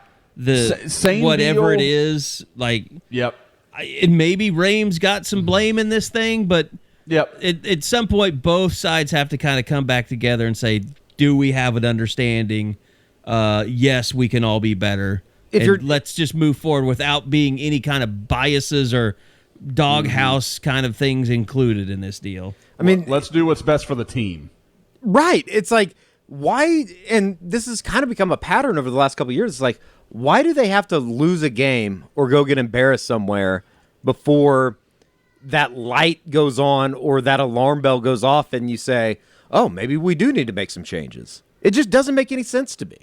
same whatever deal. It is, like and maybe Rame's got some blame in this thing, but at some point both sides have to kind of come back together and say, do we have an understanding? Yes, we can all be better. Let's just move forward without being any kind of biases or doghouse kind of things included in this deal. I mean, let's do what's best for the team. Right. It's like, why, and this has kind of become a pattern over the last couple of years. It's like, why do they have to lose a game or go get embarrassed somewhere before that light goes on or that alarm bell goes off and you say, oh, maybe we do need to make some changes? It just doesn't make any sense to me.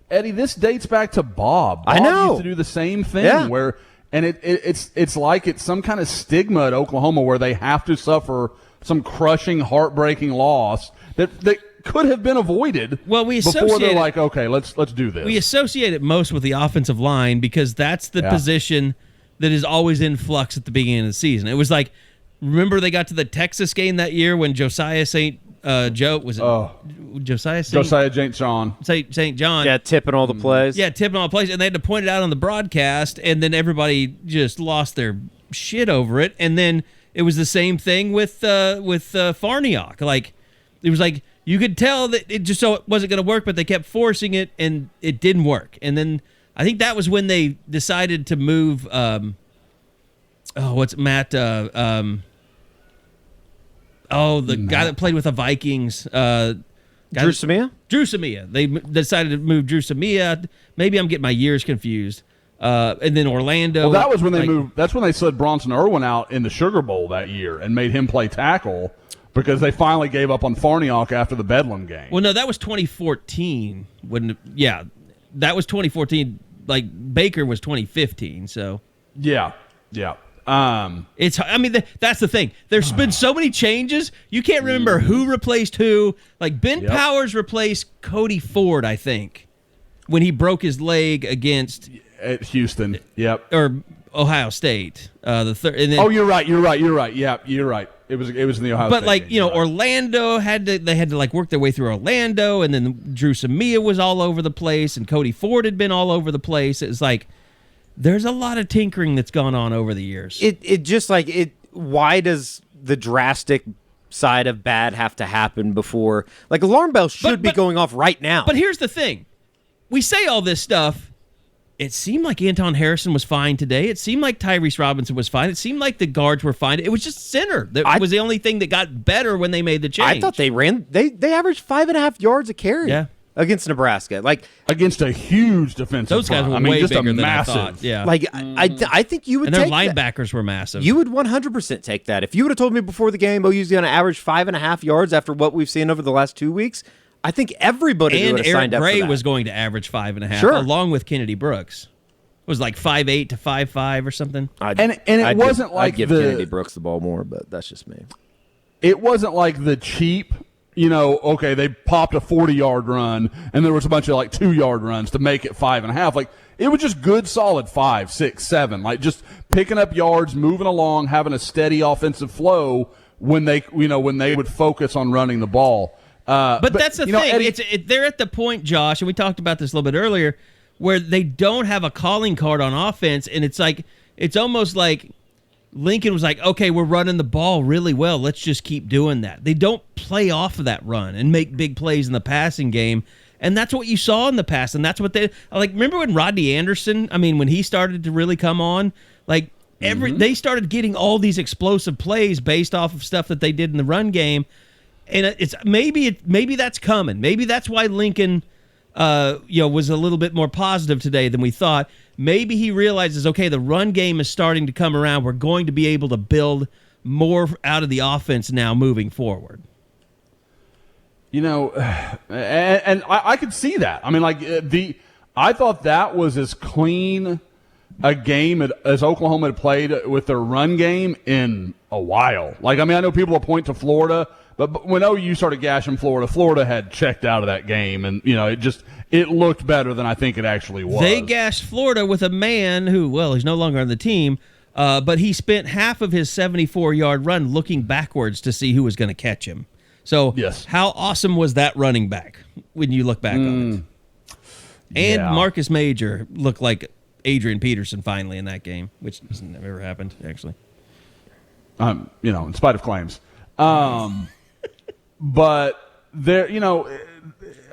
Eddie, this dates back to Bob. I know. Used to do the same thing where... And it's like it's some kind of stigma at Oklahoma where they have to suffer some crushing, heartbreaking loss that could have been avoided. Well, before they're like, okay, let's do this. We associate it most with the offensive line because that's the position that is always in flux at the beginning of the season. It was like, remember they got to the Texas game that year when Josiah St. Josiah St. John. St. John. Yeah, tipping all the plays. Yeah, tipping all the plays. And they had to point it out on the broadcast, and then everybody just lost their shit over it. And then it was the same thing with Farniok. Like, it was like you could tell that it just so it wasn't going to work, but they kept forcing it, and it didn't work. And then I think that was when they decided to move what's Matt guy that played with the Vikings. Drew Samia? Drew Samia. They decided to move Drew Samia. Maybe I'm getting my years confused. And then Orlando. Well, that was when they moved. That's when they slid Bronson Irwin out in the Sugar Bowl that year and made him play tackle because they finally gave up on Farniok after the Bedlam game. Well, no, that was 2014. That was 2014. Like, Baker was 2015, so. Yeah. That's the thing. There's been so many changes. You can't remember who replaced who. Like Ben Powers replaced Cody Ford, I think, when he broke his leg against at Houston. Yep. Or Ohio State. The third. And then, you're right. Yeah, you're right. It was in the Ohio State. But like game, Orlando had to like work their way through Orlando, and then Drew Samia was all over the place, and Cody Ford had been all over the place. It was like. There's a lot of tinkering that's gone on over the years. It just like it. Why does the drastic side of bad have to happen before? Like alarm bells should be going off right now. But here's the thing: we say all this stuff. It seemed like Anton Harrison was fine today. It seemed like Tyrese Robinson was fine. It seemed like the guards were fine. It was just center that was the only thing that got better when they made the change. I thought they averaged 5.5 yards a carry against Nebraska. Like against a huge defensive those guys were front. way just bigger than massive. I thought. Yeah. Like I think you would and their take linebackers that. were massive. You would 100% take that. If you would have told me before the game OU's going to average 5.5 yards after what we've seen over the last 2 weeks, I think everybody would have signed up for that. And Eric Gray was going to average 5.5 sure. along with Kennedy Brooks. It was like 5'8" to 5'5" or something. It wasn't like I'd give Kennedy Brooks the ball more, but that's just me. It wasn't like the cheap, okay, they popped a 40-yard run, and there was a bunch of like 2-yard runs to make it 5.5. Like it was just good, solid 5, 6, 7. Like just picking up yards, moving along, having a steady offensive flow when they would focus on running the ball. But that's the thing. Eddie, they're at the point, Josh, and we talked about this a little bit earlier, where they don't have a calling card on offense, and it's almost like Lincoln was like, okay, we're running the ball really well. Let's just keep doing that. They don't play off of that run and make big plays in the passing game, and that's what you saw in the past, and that's what they like. Remember when Rodney Anderson? I mean, when he started to really come on, like they started getting all these explosive plays based off of stuff that they did in the run game, and it's maybe that's coming. Maybe that's why Lincoln. Was a little bit more positive today than we thought. Maybe he realizes, okay, the run game is starting to come around. We're going to be able to build more out of the offense now moving forward. And I could see that. I mean, I thought that was as clean a game as Oklahoma had played with their run game in a while. Like, I mean, I know people will point to Florida, but when OU started gashing Florida had checked out of that game, and it looked better than I think it actually was. They gashed Florida with a man who, well, he's no longer on the team, but he spent half of his 74-yard run looking backwards to see who was going to catch him. So, yes. How awesome was that running back when you look back on it? And Marcus Major looked like Adrian Peterson finally in that game, which never happened actually. In spite of claims. But there,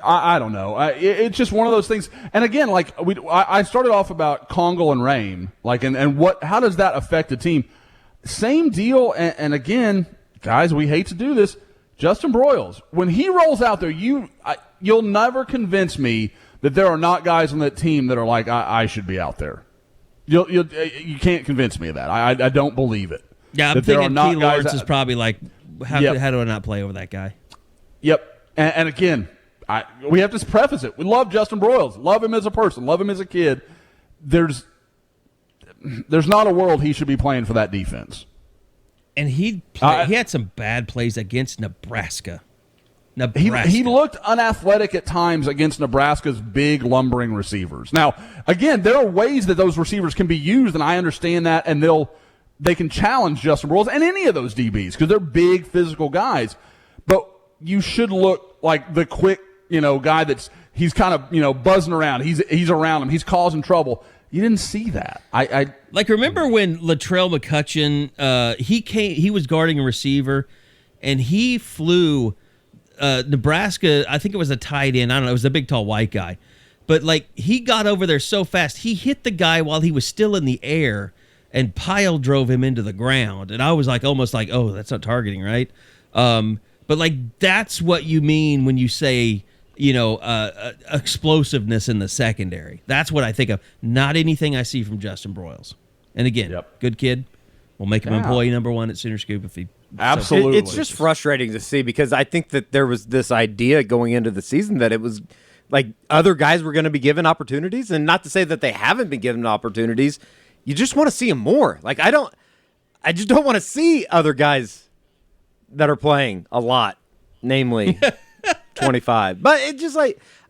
I don't know. It's just one of those things. And again, like I started off about Congle and Rame, like, and how does that affect the team? Same deal. And again, guys, we hate to do this. Justin Broyles, when he rolls out there, you'll never convince me that there are not guys on that team that are like, I should be out there. You can't convince me of that. I don't believe it. Yeah, I'm thinking Key Lawrence is probably like, how do I not play over that guy? Yep. And again, we have to preface it. We love Justin Broyles. Love him as a person. Love him as a kid. There's not a world he should be playing for that defense. And he had some bad plays against Nebraska. He looked unathletic at times against Nebraska's big, lumbering receivers. Now, again, there are ways that those receivers can be used, and I understand that, and they can challenge Justin Broyles and any of those DBs because they're big, physical guys. But you should look like the quick, guy he's kind of, buzzing around. He's around him. He's causing trouble. You didn't see that. I remember when Latrell McCutcheon, he was guarding a receiver, and he flew Nebraska. I think it was a tight end. I don't know. It was a big, tall, white guy. But, he got over there so fast. He hit the guy while he was still in the air and pile drove him into the ground. And I was almost like, oh, that's not targeting, right? But that's what you mean when you say, explosiveness in the secondary. That's what I think of. Not anything I see from Justin Broyles. And again, Good kid. We'll make him employee number 1 at Sooner Scoop if he. Absolutely. It's just frustrating to see because I think that there was this idea going into the season that it was like other guys were going to be given opportunities, and not to say that they haven't been given opportunities. You just want to see them more. I just don't want to see other guys that are playing a lot, namely 25. But it's just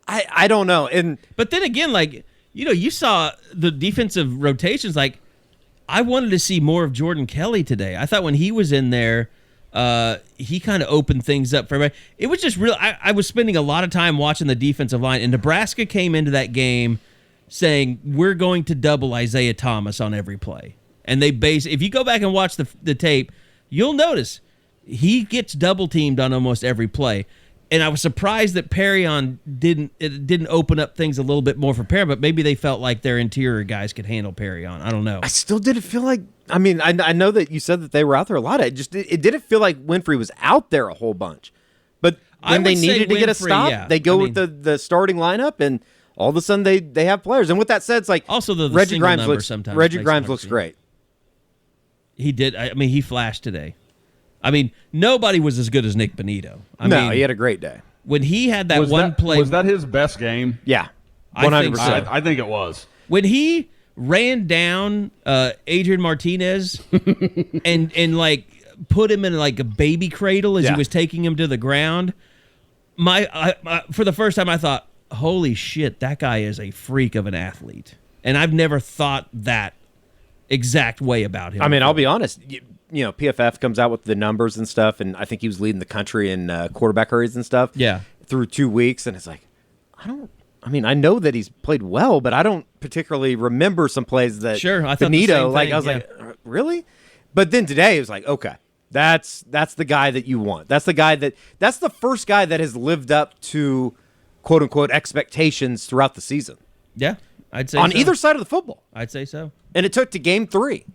I don't know. But then again, you saw the defensive rotations. I wanted to see more of Jordan Kelly today. I thought when he was in there, he kind of opened things up for everybody. It was just real. I was spending a lot of time watching the defensive line, and Nebraska came into that game saying we're going to double Isaiah Thomas on every play. And if you go back and watch the tape, you'll notice he gets double teamed on almost every play. And I was surprised that Perrion didn't open up things a little bit more for Perrion, but maybe they felt like their interior guys could handle Perrion. I don't know. I still didn't feel like. I mean, I know that you said that they were out there a lot. It didn't feel like Winfrey was out there a whole bunch. But when they needed to get a stop, they go with the starting lineup, and all of a sudden they have players. And with that said, it's like also the Reggie single Grimes number looks sometimes Reggie Grimes looks great. He did. I mean, he flashed today. I mean, nobody was as good as Nick Benito. I mean, he had a great day. When he had that play. Was that his best game? Yeah. 100%. I think so. I think it was. When he ran down Adrian Martinez and like put him in like a baby cradle as he was taking him to the ground, for the first time I thought, holy shit, that guy is a freak of an athlete. And I've never thought that exact way about him. I mean, I'll be honest. You know, PFF comes out with the numbers and stuff, and I think he was leading the country in quarterback hurries and stuff. Yeah. Through 2 weeks, and it's like, I know that he's played well, but I don't particularly remember some plays that I thought Benito, the same thing, I was like, really? But then today it was like, okay, that's the guy that you want. That's the first guy that has lived up to quote unquote expectations throughout the season. Yeah, I'd say on so. either side of the football. I'd say so. And it took to game 3.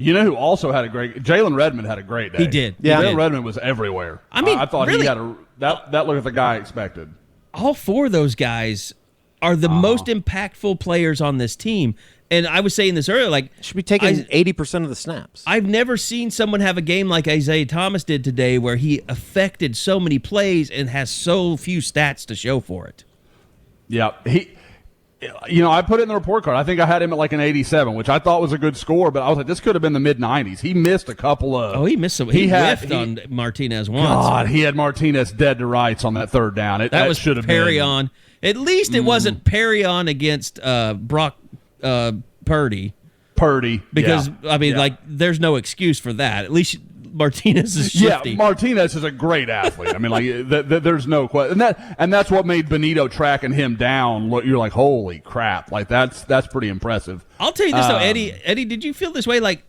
You know who also had a great? Jalen Redmond had a great day. He did. Yeah, Jalen Redmond was everywhere. I mean, I thought really, he had that looked like the guy I expected. All 4 of those guys are the most impactful players on this team. And I was saying this earlier, like should be taking 80% of the snaps. I've never seen someone have a game like Isaiah Thomas did today, where he affected so many plays and has so few stats to show for it. Yeah, I put it in the report card. I think I had him at like an 87, which I thought was a good score, but I was like, this could have been the mid-90s. He missed a couple of... Oh, he missed some. He whiffed on Martinez once. God, he had Martinez dead to rights on that third down. That should have been Perrion. At least it wasn't Perrion against Brock Purdy. Because, there's no excuse for that. At least Martinez is shifty. Yeah, Martinez is a great athlete. I mean, like there's no question, and that's what made Benito tracking him down. You're like, holy crap! Like that's pretty impressive. I'll tell you this though, Eddie, did you feel this way? Like,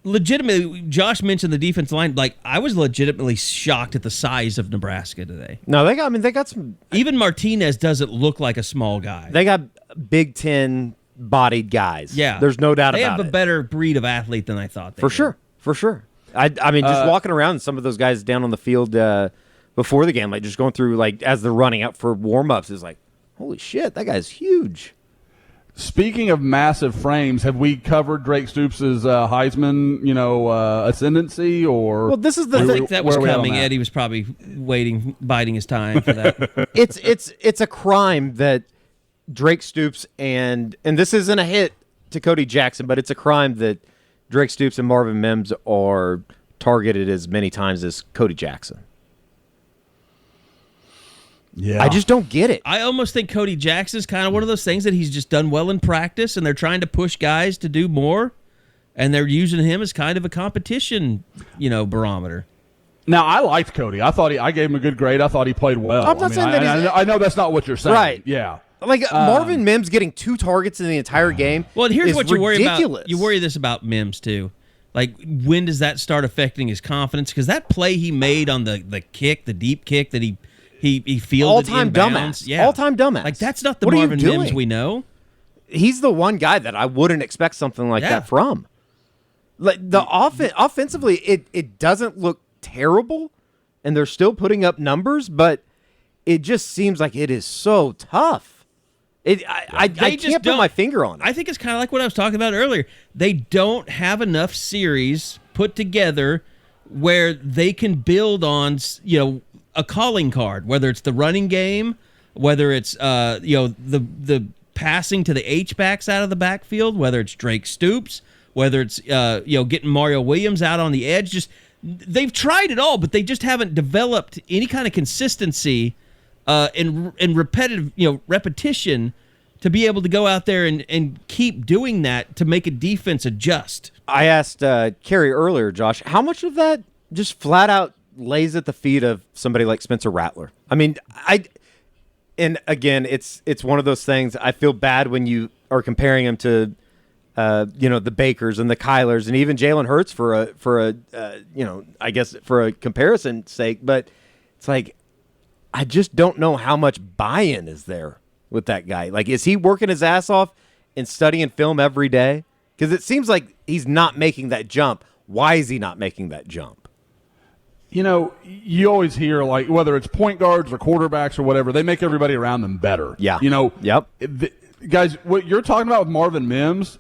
legitimately, Josh mentioned the defensive line. Like, I was legitimately shocked at the size of Nebraska today. No, they got some. Even Martinez doesn't look like a small guy. They got Big Ten bodied guys. Yeah, there's no doubt about it. They have a better breed of athlete than I thought. For sure. I mean, just walking around, some of those guys down on the field before the game, like just going through, like as they're running out for warm-ups, is like, holy shit, that guy's huge. Speaking of massive frames, have we covered Drake Stoops' Heisman, ascendancy? Or well, this is the thing that was coming. Eddie was probably waiting, biding his time for that. It's a crime that Drake Stoops and this isn't a hit to Cody Jackson, but it's a crime that Drake Stoops and Marvin Mims are targeted as many times as Cody Jackson. Yeah, I just don't get it. I almost think Cody Jackson's kind of one of those things that he's just done well in practice, and they're trying to push guys to do more, and they're using him as kind of a competition, barometer. Now, I liked Cody. I gave him a good grade. I thought he played well. I'm not saying that I know that's not what you're saying. Right. Yeah. Like Marvin Mims getting 2 targets in the entire game. Well, and here's what you worry ridiculous. about. You worry this about Mims too. Like, when does that start affecting his confidence? Because that play he made on the kick, the deep kick that he fielded all-time inbounds, dumbass. yeah, all-time dumbass. Like, that's not the Marvin Mims we know. He's the one guy that I wouldn't expect something like that from. Like offensively, it doesn't look terrible, and they're still putting up numbers, but it just seems like it is so tough. I can't put my finger on it. I think it's kind of like what I was talking about earlier. They don't have enough series put together where they can build on, a calling card, whether it's the running game, whether it's the passing to the H-backs out of the backfield, whether it's Drake Stoops, whether it's getting Mario Williams out on the edge. Just they've tried it all, but they just haven't developed any kind of consistency and repetitive, repetition to be able to go out there and keep doing that to make a defense adjust. I asked Carey earlier, Josh, how much of that just flat out lays at the feet of somebody like Spencer Rattler? I mean, And again, it's one of those things. I feel bad when you are comparing him to, the Bakers and the Kylers and even Jalen Hurts for a comparison's sake. But it's like, I just don't know how much buy-in is there with that guy. Like, is he working his ass off and studying film every day? Because it seems like he's not making that jump. Why is he not making that jump? You always hear, like, whether it's point guards or quarterbacks or whatever, they make everybody around them better. Yeah. Yep. Guys, what you're talking about with Marvin Mims,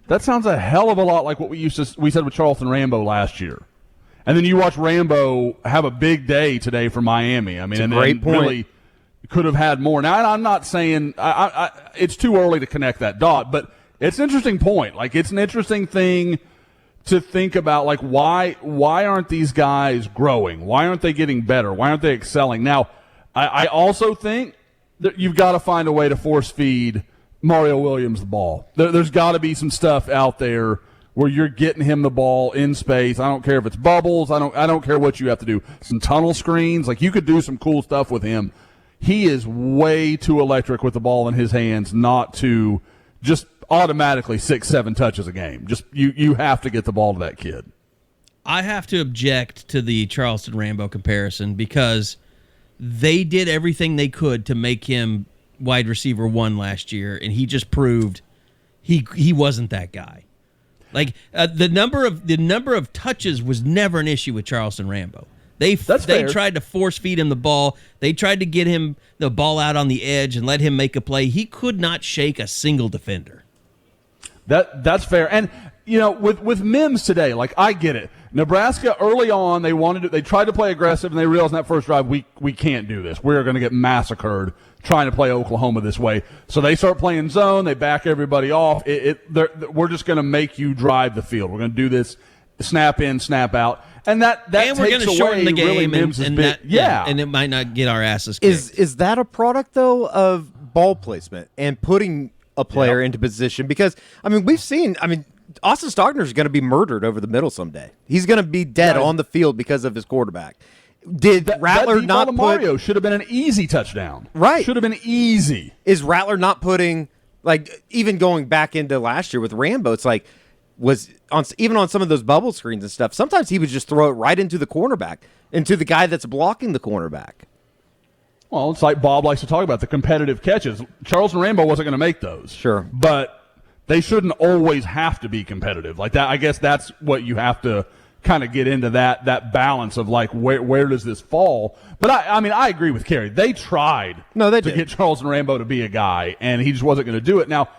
that sounds a hell of a lot like what we said with Charleston Rambo last year. And then you watch Rambo have a big day today for Miami. I mean, it's a great point. Really could have had more. Now, I'm not saying it's too early to connect that dot, but it's an interesting point. Like, it's an interesting thing to think about, like, why aren't these guys growing? Why aren't they getting better? Why aren't they excelling? Now, I also think that you've got to find a way to force feed Mario Williams the ball. There's got to be some stuff out there where you're getting him the ball in space. I don't care if it's bubbles. I don't care what you have to do. Some tunnel screens. Like, you could do some cool stuff with him. He is way too electric with the ball in his hands not to just automatically 6-7 touches a game. Just you have to get the ball to that kid. I have to object to the Charleston Rambo comparison because they did everything they could to make him wide receiver 1 last year, and he just proved he wasn't that guy. Like, the number of touches was never an issue with Charleston Rambo. They tried to force feed him the ball. They tried to get him the ball out on the edge and let him make a play. He could not shake a single defender. That's fair. And with Mims today, like, I get it. Nebraska early on, they tried to play aggressive, and they realized in that first drive we can't do this. We're going to get massacred trying to play Oklahoma this way. So they start playing zone. They back everybody off. We're just going to make you drive the field. We're going to do this snap in, snap out, and that and we're takes going to shorten the game, really Mims' and bit. and it might not get our asses kicked. Is that a product though of ball placement and putting a player into position? Because we've seen. Austin Stockner is going to be murdered over the middle someday. He's going to be dead on the field because of his quarterback. Did Rattler not put Mario should have been an easy touchdown. Right. Should have been easy. Is Rattler not putting, like, even going back into last year with Rambo, it's like, even on some of those bubble screens and stuff, sometimes he would just throw it right into the cornerback, into the guy that's blocking the cornerback. Well, it's like Bob likes to talk about, the competitive catches. Charleston Rambo wasn't going to make those. Sure. But they shouldn't always have to be competitive. Like that, I guess that's what you have to kind of get into, that balance of, like, where does this fall? But I agree with Carey. They tried to get Charleston Rambo to be a guy, and he just wasn't going to do it. Now,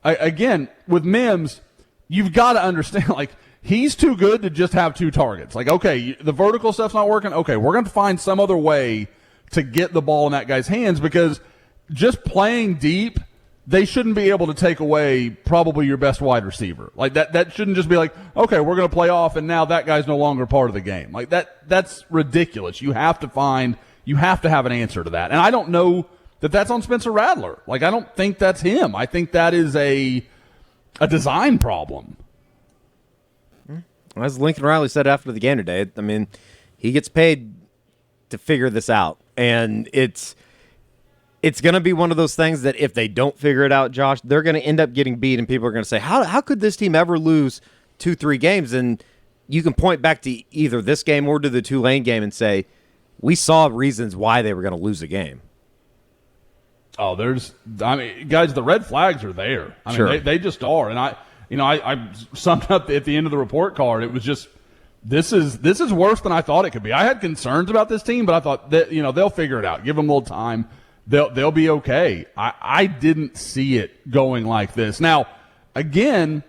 again, with Mims, you've got to understand, like, he's too good to just have 2 targets. Like, okay, the vertical stuff's not working. Okay, we're going to find some other way to get the ball in that guy's hands, because just playing deep, they shouldn't be able to take away probably your best wide receiver. Like, that shouldn't just be like, okay, we're going to play off, and now that guy's no longer part of the game. Like, that's ridiculous. You have to have an answer to that. And I don't know that that's on Spencer Rattler. Like, I don't think that's him. I think that is a design problem. As Lincoln Riley said after the game today, he gets paid to figure this out. And it's going to be one of those things that if they don't figure it out, Josh, they're going to end up getting beat, and people are going to say, how could this team ever lose 2-3 games? And you can point back to either this game or to the Tulane game and say, we saw reasons why they were going to lose a game. Oh, guys, the red flags are there. Sure. They just are. And I summed up at the end of the report card. It was just, this is worse than I thought it could be. I had concerns about this team, but I thought that, they'll figure it out. Give them a little time. They'll be okay. I didn't see it going like this. Now, again,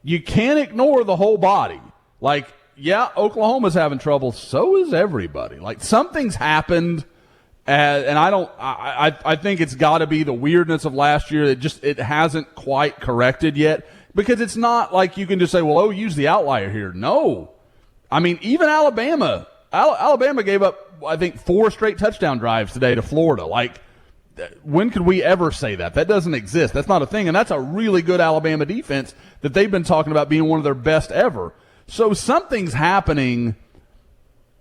you can't ignore the whole body. Like, yeah, Oklahoma's having trouble. So is everybody. Like, something's happened, and I think it's got to be the weirdness of last year. It hasn't quite corrected yet, because it's not like you can just say, well, OU's the outlier here. No. Even Alabama gave up, I think, 4 straight touchdown drives today to Florida. Like, when could we ever say that? That doesn't exist. That's not a thing. And that's a really good Alabama defense that they've been talking about being one of their best ever. So something's happening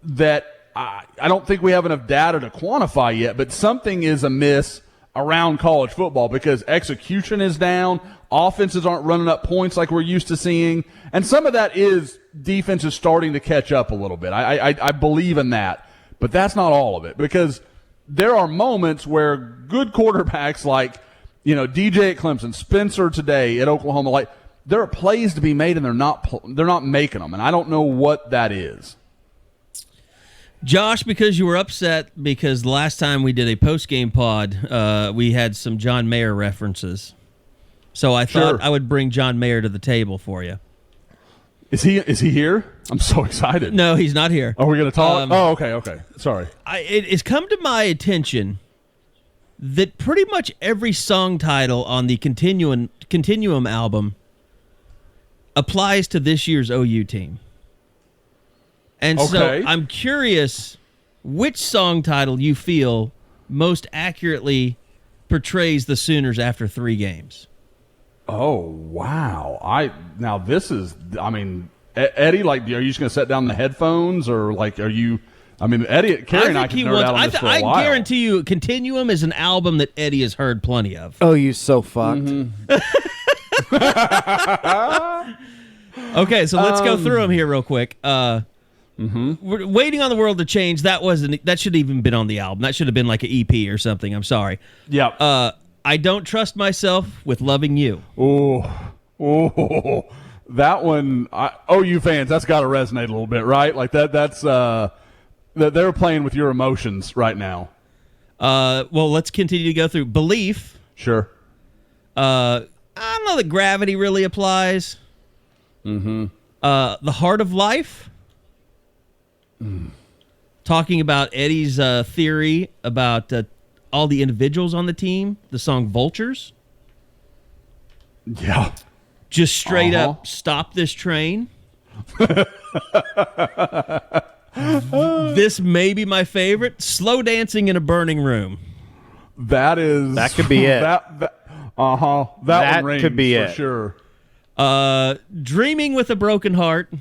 that I don't think we have enough data to quantify yet, but something is amiss around college football because execution is down. Offenses aren't running up points like we're used to seeing. And some of that is defense is starting to catch up a little bit. I believe in that. But that's not all of it because there are moments where good quarterbacks like, DJ at Clemson, Spencer today at Oklahoma, like there are plays to be made and they're not making them. And I don't know what that is. Josh, because you were upset because the last time we did a post-game pod, we had some John Mayer references. So I thought I would bring John Mayer to the table for you. Is he here? I'm so excited. No, he's not here. Are we going to talk? Okay. Sorry. It has come to my attention that pretty much every song title on the Continuum album applies to this year's OU team. And so I'm curious which song title you feel most accurately portrays the Sooners after 3 games. Oh, wow. Eddie, like, are you just going to set down the headphones or like, Eddie, Carey and I can nerd out on this for a while. I guarantee you Continuum is an album that Eddie has heard plenty of. Oh, you so fucked. Mm-hmm. Okay, so let's go through them here real quick. We're Waiting on the World to Change. That should have even been on the album. That should have been like an EP or something. I'm sorry. Yeah. I Don't Trust Myself with Loving You. Oh, that one. OU fans, that's got to resonate a little bit, right? Like that's they're playing with your emotions right now. Well, let's continue to go through Belief. Sure. I don't know that Gravity really applies. The Heart of Life. Talking about Eddie's theory about all the individuals on the team. The song Vultures. Yeah. Just straight up Stop This Train. This may be my favorite. Slow Dancing in a Burning Room. That could be it. That one rings could be for it. Sure. Dreaming with a Broken Heart.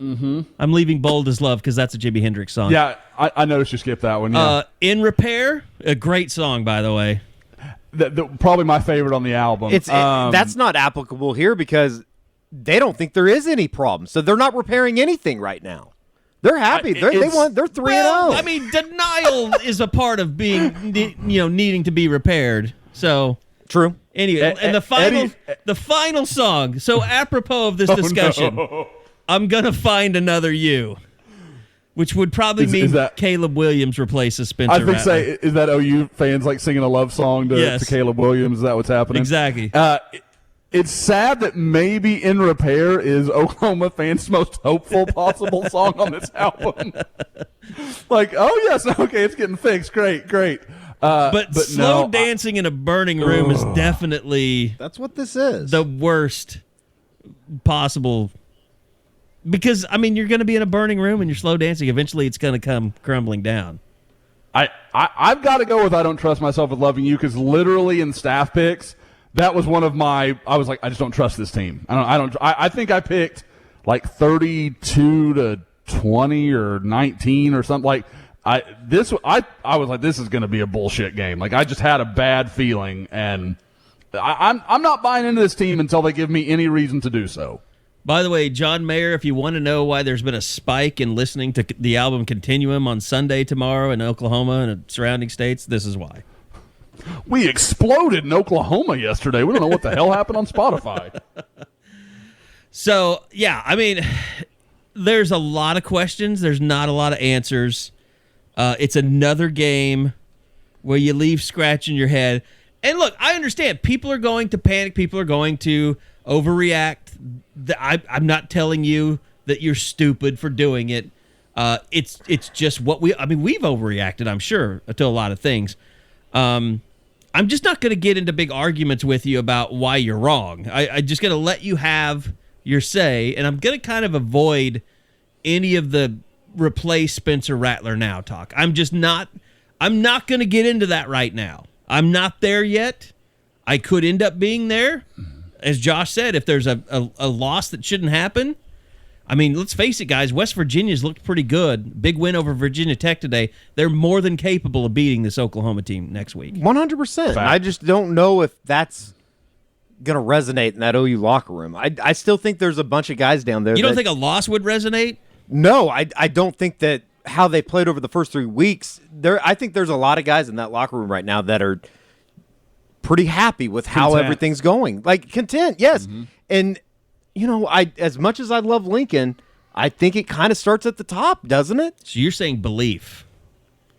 I'm leaving Bold as Love because that's a Jimi Hendrix song. Yeah, I noticed you skipped that one. Yeah. In Repair, a great song, by the way. Probably my favorite on the album. That's not applicable here because they don't think there is any problem, so they're not repairing anything right now. They're happy. They're 3-0. I mean, denial is a part of being, needing to be repaired. So true. Anyway, and the final song. So apropos of this discussion, I'm gonna find another you, which would probably mean that Caleb Williams replaces Spencer Rattler. Is that OU fans like singing a love song to Caleb Williams? Is that what's happening? Exactly. It's sad that maybe In Repair is Oklahoma fans' most hopeful possible song on this album. Like, oh yes, okay, it's getting fixed. Great. But Slow Dancing in a Burning Room is definitely that's what this is. The worst possible. Because, you're going to be in a burning room and you're slow dancing. Eventually, it's going to come crumbling down. I've got to go with I Don't Trust Myself with Loving You because literally in staff picks, that was one of my. I was like, I just don't trust this team. I think I picked like 32 to 20 or 19 or something. Like I was like, this is going to be a bullshit game. Like I just had a bad feeling, and I'm not buying into this team until they give me any reason to do so. By the way, John Mayer, if you want to know why there's been a spike in listening to the album Continuum on Sunday tomorrow in Oklahoma and surrounding states, this is why. We exploded in Oklahoma yesterday. We don't know what the hell happened on Spotify. So, yeah, there's a lot of questions. There's not a lot of answers. It's another game where you leave scratching your head. And look, I understand. People are going to panic. People are going to overreact. I'm not telling you that you're stupid for doing it. It's just what we've overreacted, I'm sure, to a lot of things. I'm just not going to get into big arguments with you about why you're wrong. I'm just going to let you have your say, and I'm going to kind of avoid any of the replace Spencer Rattler now talk. I'm not going to get into that right now. I'm not there yet. I could end up being there. As Josh said, if there's a loss that shouldn't happen, I mean, let's face it, guys. West Virginia's looked pretty good. Big win over Virginia Tech today. They're more than capable of beating this Oklahoma team next week. 100%. I just don't know if that's going to resonate in that OU locker room. I still think there's a bunch of guys down there. You don't think a loss would resonate? No, I don't think that how they played over the first 3 weeks. I think there's a lot of guys in that locker room right now that are pretty happy with how everything's going. Like, content, yes. Mm-hmm. And as much as I love Lincoln, I think it kind of starts at the top, doesn't it? So you're saying belief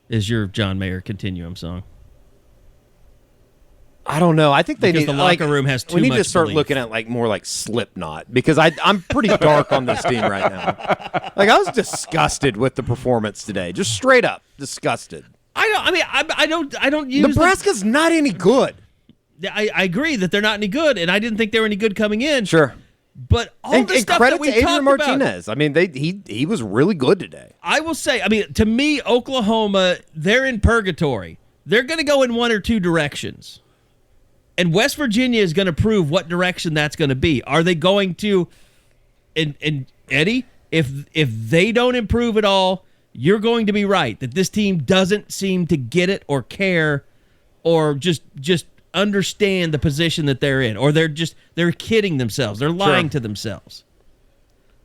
is your John Mayer Continuum song? I don't know. I think they need the locker room has too much. We need to start belief. looking at more like Slipknot, because I'm pretty dark on this team right now. Like, I was disgusted with the performance today, just straight up disgusted. I don't use Nebraska's not any good. I agree that they're not any good, and I didn't think they were any good coming in. Sure. But all the stuff credit that we to talked Adrian Martinez. about, I mean, he was really good today. I will say, to me, Oklahoma, they're in purgatory. They're going to go in one or two directions. And West Virginia is going to prove what direction that's going to be. Are they going to, and Eddie, if they don't improve at all, you're going to be right that this team doesn't seem to get it or care or just understand the position that they're in, or they're kidding themselves. They're lying to themselves.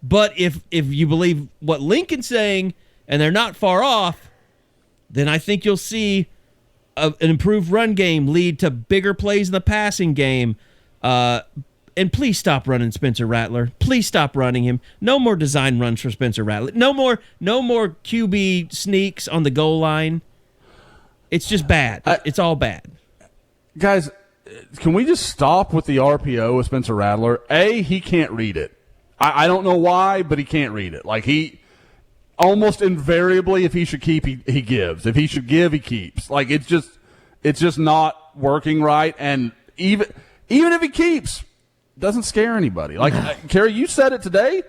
But if you believe what Lincoln's saying and they're not far off, then I think you'll see an improved run game lead to bigger plays in the passing game. And please stop running Spencer Rattler. Please stop running him. No more design runs for Spencer Rattler. No more QB sneaks on the goal line. It's just bad. It's all bad. Guys, can we just stop with the RPO with Spencer Rattler? He can't read it. I don't know why, but he can't read it. Like, he almost invariably, if he should keep, he gives. If he should give, he keeps. Like, it's just not working right. And even if he keeps, doesn't scare anybody. Like, Carey, you said it today.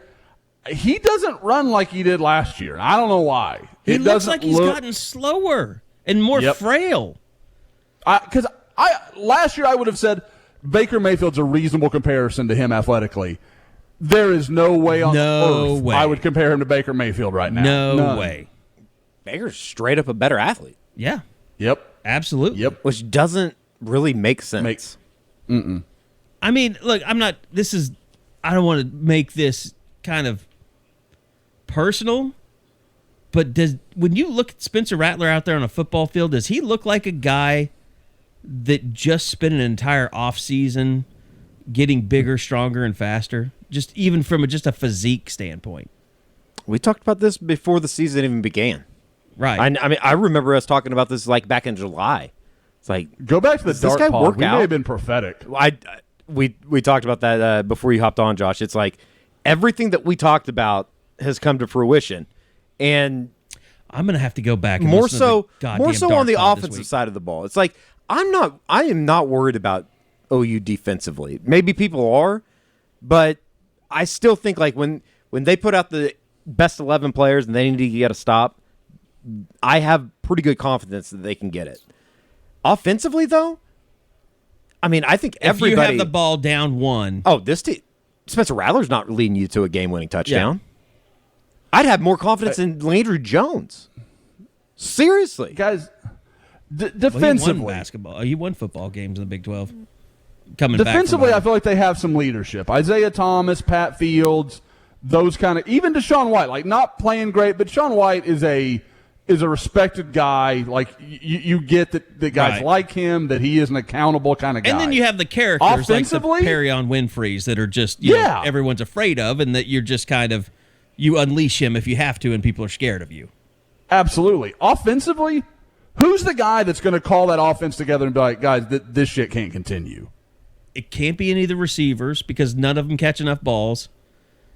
He doesn't run like he did last year. I don't know why. He looks like he's gotten slower and more frail. Because last year I would have said Baker Mayfield's a reasonable comparison to him athletically. There is no way on earth I would compare him to Baker Mayfield right now. No way. Baker's straight up a better athlete. Yeah. Yep. Absolutely. Yep. Which doesn't really make sense. I mean, look, I don't want to make this kind of personal, but when you look at Spencer Rattler out there on a football field, does he look like a guy that just spent an entire offseason getting bigger, stronger, and faster? Just even from a physique standpoint. We talked about this before the season even began. Right. I mean, I remember us talking about this like back in July. It's like, go back to the dark guy pod. Work We out? may have been prophetic. We talked about that before you hopped on, Josh. It's like everything that we talked about has come to fruition, and I'm gonna have to go back and more listen so to the goddamn on the dark pod offensive side of the ball. It's like I am not worried about OU defensively. Maybe people are, but I still think like when they put out the best 11 players and they need to get a stop, I have pretty good confidence that they can get it. Offensively, though, I mean, I think everybody. If you have the ball down one. Oh, this team, Spencer Rattler's not leading you to a game-winning touchdown. Yeah. I'd have more confidence in Landry Jones. Seriously, guys. Defensively, he won basketball. He won football games in the Big 12. Defensively, I feel like they have some leadership. Isaiah Thomas, Pat Fields, those kind of, even Deshaun White, like not playing great, but Deshaun White is a respected guy. Like you get that guys like him, that he is an accountable kind of guy. And then you have the characters like the Perry on Winfrey's that are just you know, everyone's afraid of, and that you're just kind of you unleash him if you have to, and people are scared of you. Absolutely. Offensively, who's the guy that's going to call that offense together and be like, guys, this shit can't continue? It can't be any of the receivers because none of them catch enough balls.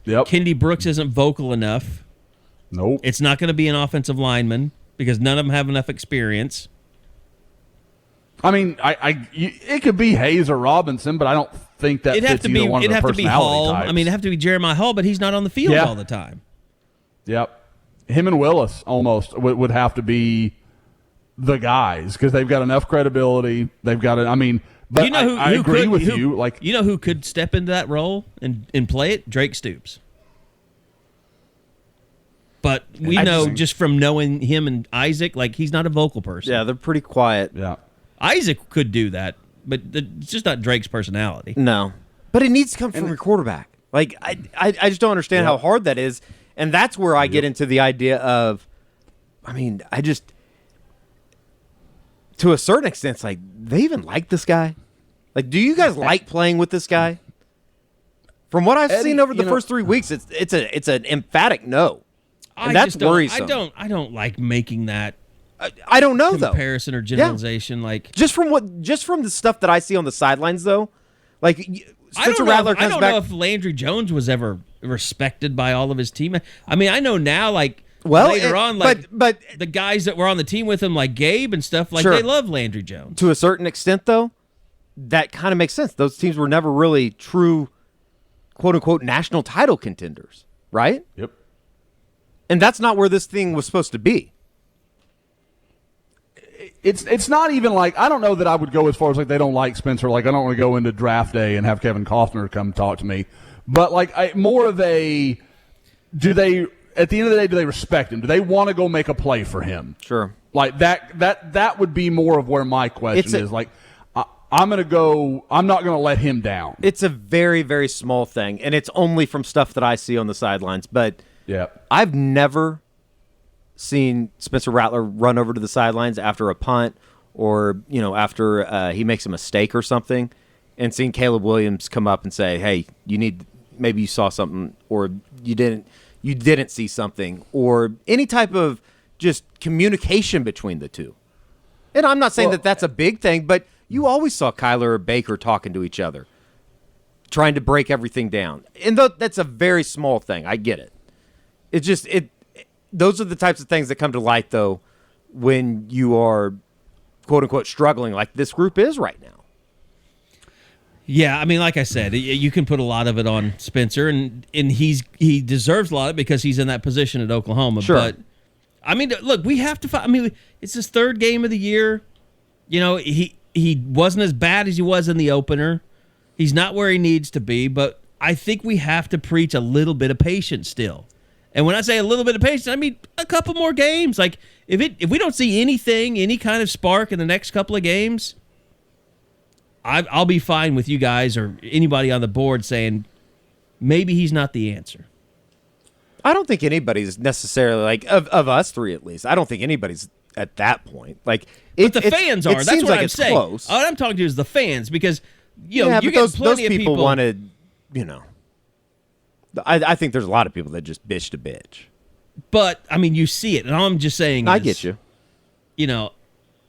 Yep. Kendi Brooks isn't vocal enough. Nope. It's not going to be an offensive lineman because none of them have enough experience. I mean, it could be Hayes or Robinson, but I don't think that fits either one of their personality types. I mean, it'd have to be Jeremiah Hall, but he's not on the field all the time. Yep. Him and Willis almost would have to be the guys because they've got enough credibility. They've got it. I mean, but you know I agree with you. Like, you know who could step into that role and play it? Drake Stoops. But we know just from knowing him and Isaac, like he's not a vocal person. Yeah, they're pretty quiet. Yeah. Isaac could do that, but it's just not Drake's personality. No. But it needs to come from your quarterback. Like, I just don't understand how hard that is. And that's where I get into the idea of, to a certain extent, it's like, they even like this guy? Like, do you guys like playing with this guy? From what I've seen over the first 3 weeks, it's an emphatic no. And that's worrisome. I don't like making that I don't know, though. Comparison or generalization. Like just from the stuff that I see on the sidelines, though, like Spencer Rattler comes back. I don't know if Landry Jones was ever respected by all of his teammates. I mean, I know now, like later on, like but the guys that were on the team with him, like Gabe and stuff, like they love Landry Jones. To a certain extent, though, that kind of makes sense. Those teams were never really true, quote unquote, national title contenders, right? Yep. And that's not where this thing was supposed to be. It's not even like, I don't know that I would go as far as like they don't like Spencer. Like I don't want to go into draft day and have Kevin Kaufner come talk to me. But like more of a, do they, at the end of the day, do they respect him? Do they want to go make a play for him? Sure. Like that would be more of where my question is. Like I'm not going to let him down. It's a very, very small thing. And it's only from stuff that I see on the sidelines. But yeah, I've never seen Spencer Rattler run over to the sidelines after a punt or, after he makes a mistake or something, and seen Caleb Williams come up and say, hey, maybe you saw something, or you didn't see something, or any type of just communication between the two. And I'm not saying that that's a big thing, but you always saw Kyler or Baker talking to each other, trying to break everything down. And that's a very small thing. I get it. It's just those are the types of things that come to light, though, when you are, quote unquote, struggling like this group is right now. Yeah, I mean, like I said, you can put a lot of it on Spencer, and he deserves a lot of it because he's in that position at Oklahoma. Sure. But I mean, look, we have to find. I mean, it's his third game of the year. He wasn't as bad as he was in the opener. He's not where he needs to be, but I think we have to preach a little bit of patience still. And when I say a little bit of patience, I mean a couple more games. Like if we don't see any kind of spark in the next couple of games, I'll be fine with you guys or anybody on the board saying maybe he's not the answer. I don't think anybody's necessarily like of us three at least. I don't think anybody's at that point. Like, but the fans are. That's what I'm saying. Close. All I'm talking to is the fans because you get those plenty of people wanted. I think there's a lot of people that just bitch to bitch. But I mean, you see it, and all I'm just saying is, I get you.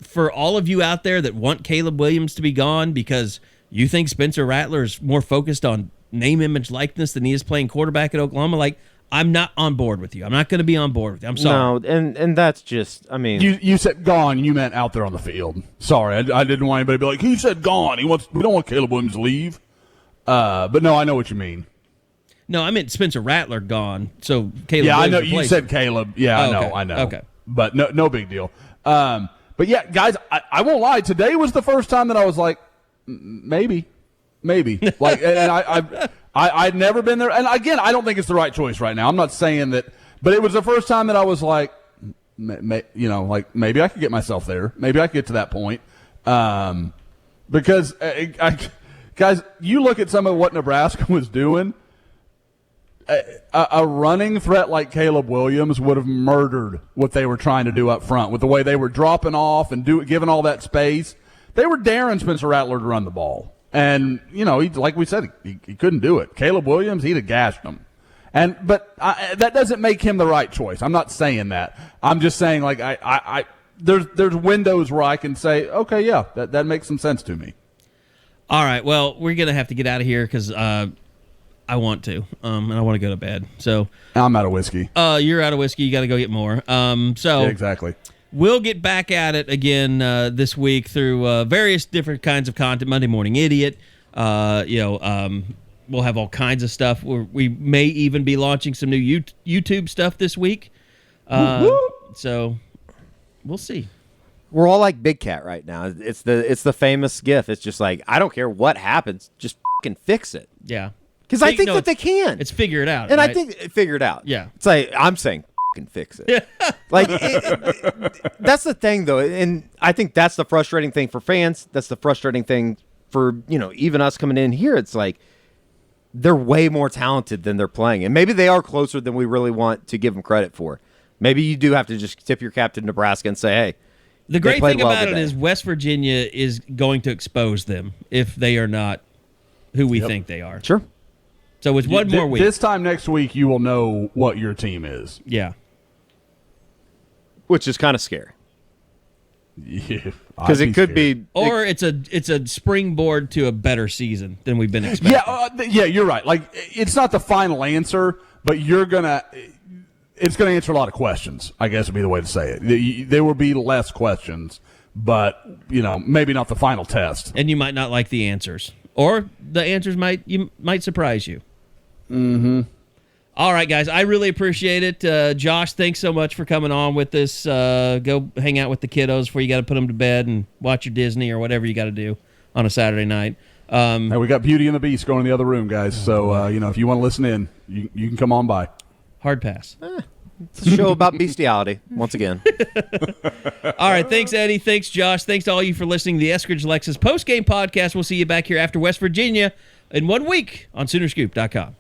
For all of you out there that want Caleb Williams to be gone because you think Spencer Rattler is more focused on name, image, likeness than he is playing quarterback at Oklahoma, like, I'm not on board with you. I'm not going to be on board with you. I'm sorry. No, and that's just, I mean. You said gone, you meant out there on the field. Sorry, I didn't want anybody to be like, he said gone. We don't want Caleb Williams to leave. But no, I know what you mean. No, I meant Spencer Rattler gone. So Caleb. Yeah, Williams I know you said Caleb. Yeah, I know. Okay, but no big deal. But yeah, guys, I won't lie. Today was the first time that I was like, maybe, like, and I'd never been there. And again, I don't think it's the right choice right now. I'm not saying that, but it was the first time that I was like, like maybe I could get myself there. Maybe I could get to that point. Because guys, you look at some of what Nebraska was doing. A running threat like Caleb Williams would have murdered what they were trying to do up front with the way they were dropping off and giving all that space. They were daring Spencer Rattler to run the ball. And, he, like we said, he couldn't do it. Caleb Williams, he'd have gashed him. But that doesn't make him the right choice. I'm not saying that. I'm just saying, like, there's windows where I can say, okay, yeah, that makes some sense to me. All right, well, we're going to have to get out of here because I want to, and I want to go to bed. So I'm out of whiskey. You're out of whiskey. You got to go get more. Yeah, exactly. We'll get back at it again this week through various different kinds of content. Monday Morning Idiot. We'll have all kinds of stuff. We may even be launching some new YouTube stuff this week. So we'll see. We're all like Big Cat right now. It's the famous GIF. It's just like, I don't care what happens, just fucking fix it. Yeah. Because I think that they can. It's figure it out. And right? I think figure it out. Yeah. It's like, I'm saying fix it. Like, that's the thing, though. And I think that's the frustrating thing for fans. That's the frustrating thing for, even us coming in here. It's like they're way more talented than they're playing. And maybe they are closer than we really want to give them credit for. Maybe you do have to just tip your cap to Nebraska and say, hey, the great thing about it is West Virginia is going to expose them if they are not who we think they are. Sure. So it's one more week. This time next week, you will know what your team is. Yeah. Which is kind of scary. Yeah, because it could be, or it's a springboard to a better season than we've been expecting. Yeah, you're right. Like, it's not the final answer, but it's gonna answer a lot of questions, I guess would be the way to say it. There will be less questions, but maybe not the final test. And you might not like the answers, or the answers might surprise you. Mm-hmm. All right, guys, I really appreciate it. Josh, thanks so much for coming on with us. Go hang out with the kiddos before you got to put them to bed and watch your Disney or whatever you got to do on a Saturday night. Hey, we got Beauty and the Beast going in the other room, guys. So, if you want to listen in, you can come on by. Hard pass. It's a show about bestiality, once again. All right, thanks, Eddie. Thanks, Josh. Thanks to all you for listening to the Eskridge Lexus Postgame Podcast. We'll see you back here after West Virginia in 1 week on Soonerscoop.com.